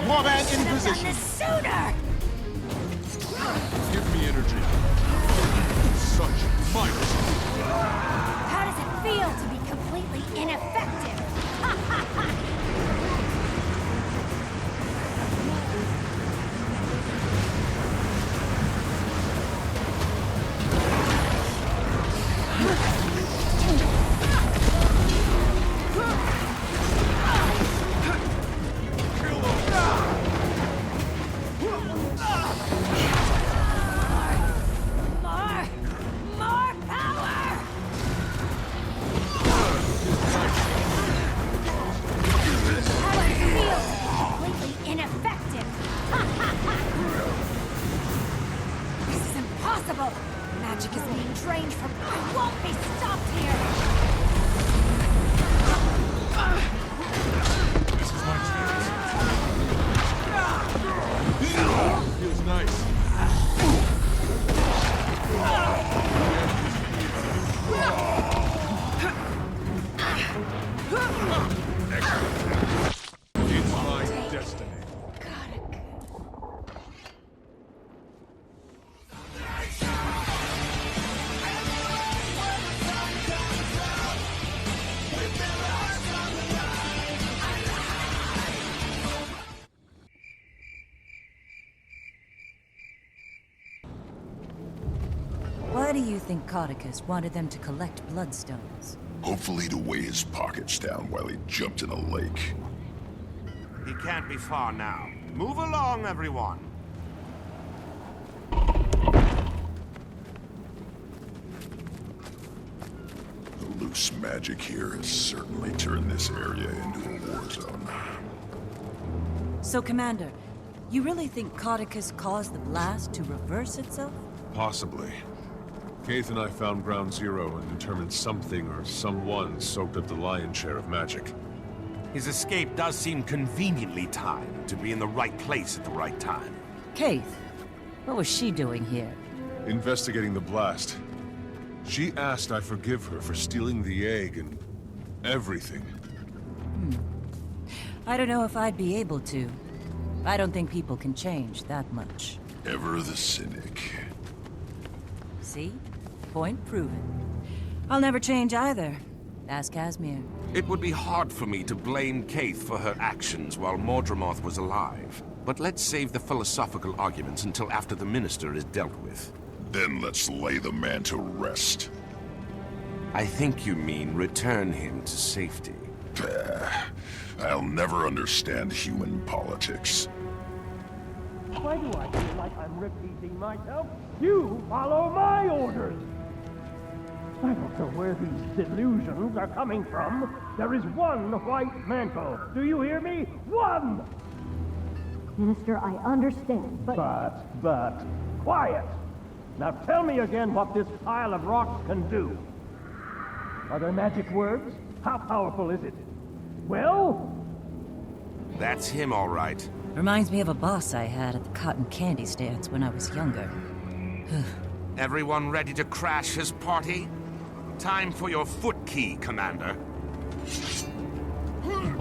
Warband in position. This sooner. Give me energy. Such might. How does it feel to be completely ineffective? Magic is being drained from... I won't be stopped here! This is my chance. Feels nice. It's my destiny. Why do you think Cauticus wanted them to collect bloodstones? Hopefully to weigh his pockets down while he jumped in a lake. He can't be far now. Move along, everyone. The loose magic here has certainly turned this area into a war zone. So, Commander, you really think Cauticus caused the blast to reverse itself? Possibly. Keith and I found Ground Zero and determined something or someone soaked up the lion's share of magic. His escape does seem conveniently timed to be in the right place at the right time. Keith, what was she doing here? Investigating the blast. She asked I forgive her for stealing the egg and everything. I don't know if I'd be able to. I don't think people can change that much. Ever the cynic. See? Point proven. I'll never change either. Ask Casimir. It would be hard for me to blame Kaith for her actions while Mordremoth was alive. But let's save the philosophical arguments until after the Minister is dealt with. Then let's lay the man to rest. I think you mean return him to safety. I'll never understand human politics. Why do I feel like I'm repeating myself? You follow my orders! I don't know where these delusions are coming from. There is one White Mantle. Do you hear me? One! Minister, I understand, but... But... Quiet! Now tell me again what this pile of rocks can do. Are there magic words? How powerful is it? Well? That's him, all right. Reminds me of a boss I had at the cotton candy stands when I was younger. Everyone ready to crash his party? Time for your foot key, Commander.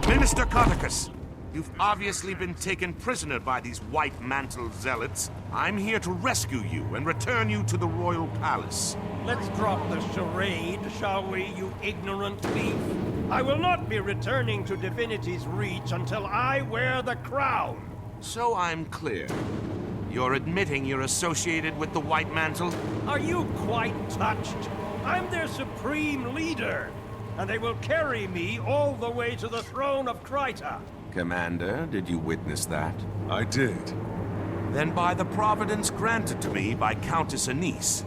Minister Codicus, you've obviously been taken prisoner by these White Mantle zealots. I'm here to rescue you and return you to the royal palace. Let's drop the charade, shall we, you ignorant thief? I will not be returning to Divinity's Reach until I wear the crown. So I'm clear. You're admitting you're associated with the White Mantle? Are you quite touched? I'm their supreme leader, and they will carry me all the way to the throne of Rata. Commander, did you witness that? I did. Then by the providence granted to me by Countess Anise,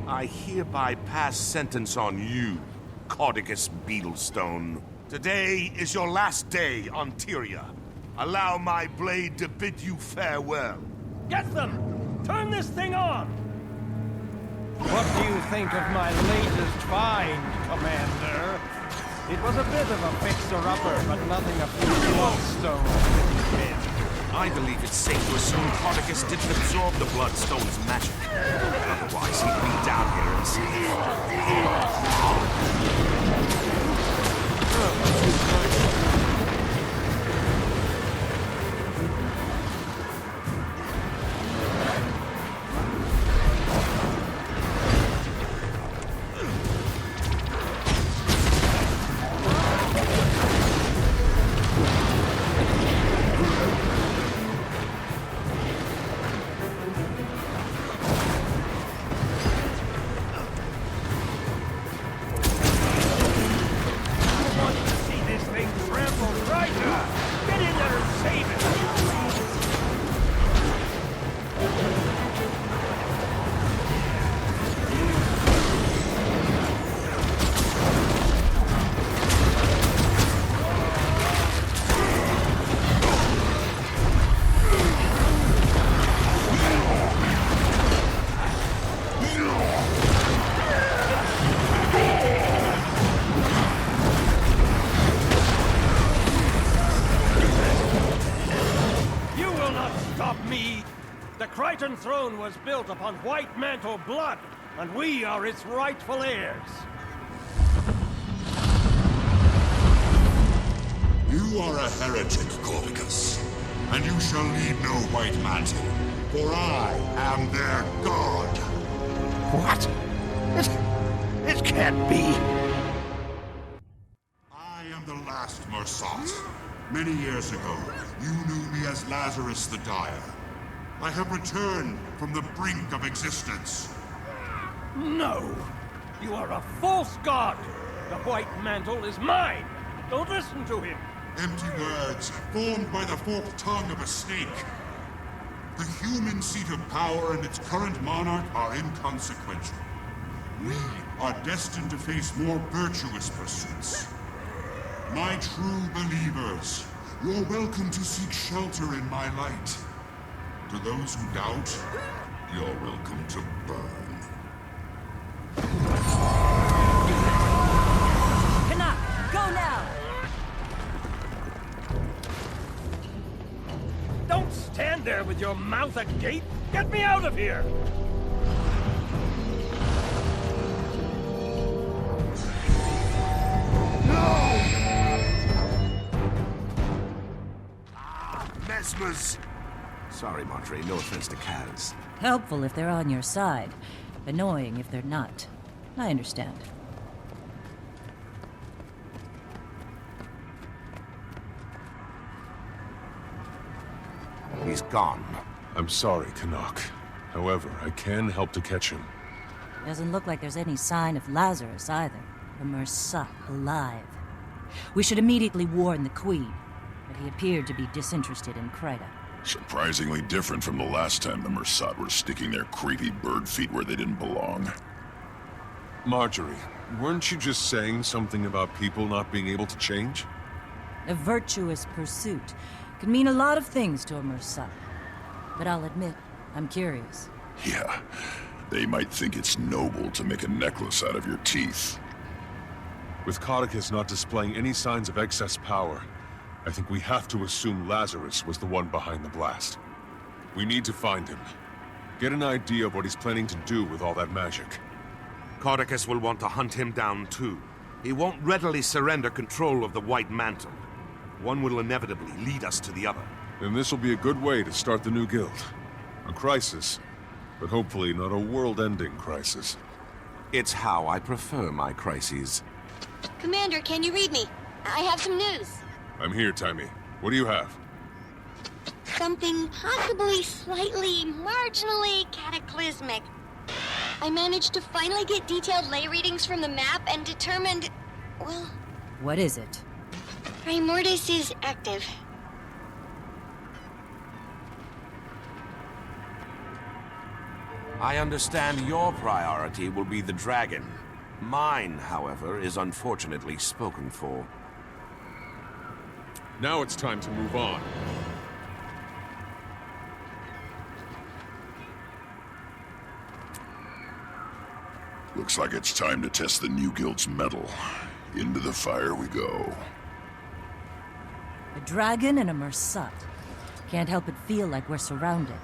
I hereby pass sentence on you, Codicus Beetlestone. Today is your last day on Tyria. Allow my blade to bid you farewell. Get them! Turn this thing on! What do you think of my latest find, Commander? It was a bit of a fixer-upper, but nothing of Bloodstone. I believe it's safe to assume Codicus didn't absorb the Bloodstone's magic. Otherwise, he'd be down here and The throne was built upon White Mantle blood, and we are its rightful heirs. You are a heretic, Codicus, and you shall need no White Mantle, for I am their god. What? It can't be. I am the last mursaat. Many years ago, you knew me as Lazarus the Dire. I have returned from the brink of existence. No! You are a false god! The White Mantle is mine! Don't listen to him! Empty words, formed by the forked tongue of a snake. The human seat of power and its current monarch are inconsequential. We are destined to face more virtuous pursuits. My true believers, you're welcome to seek shelter in my light. To those who doubt, you're welcome to burn. Canuck, go now! Don't stand there with your mouth agape! Get me out of here! Mesmers! Sorry, Montre, no offense to Kaz. Helpful if they're on your side. Annoying if they're not. I understand. He's gone. I'm sorry, Canuck. However, I can help to catch him. Doesn't look like there's any sign of Lazarus either. The mursaat alive. We should immediately warn the Queen, but he appeared to be disinterested in Krita. Surprisingly different from the last time the mursaat were sticking their creepy bird feet where they didn't belong. Marjorie, weren't you just saying something about people not being able to change? A virtuous pursuit can mean a lot of things to a mursaat. But I'll admit, I'm curious. Yeah, they might think it's noble to make a necklace out of your teeth. With Codicus not displaying any signs of excess power, I think we have to assume Lazarus was the one behind the blast. We need to find him. Get an idea of what he's planning to do with all that magic. Codicus will want to hunt him down too. He won't readily surrender control of the White Mantle. One will inevitably lead us to the other. Then this will be a good way to start the new guild. A crisis, but hopefully not a world-ending crisis. It's how I prefer my crises. Commander, can you read me? I have some news. I'm here, Timmy. What do you have? Something possibly slightly, marginally cataclysmic. I managed to finally get detailed lay readings from the map and determined, well... What is it? Primordis is active. I understand your priority will be the dragon. Mine, however, is unfortunately spoken for. Now it's time to move on. Looks like it's time to test the new guild's mettle. Into the fire we go. A dragon and a mursaat. Can't help but feel like we're surrounded.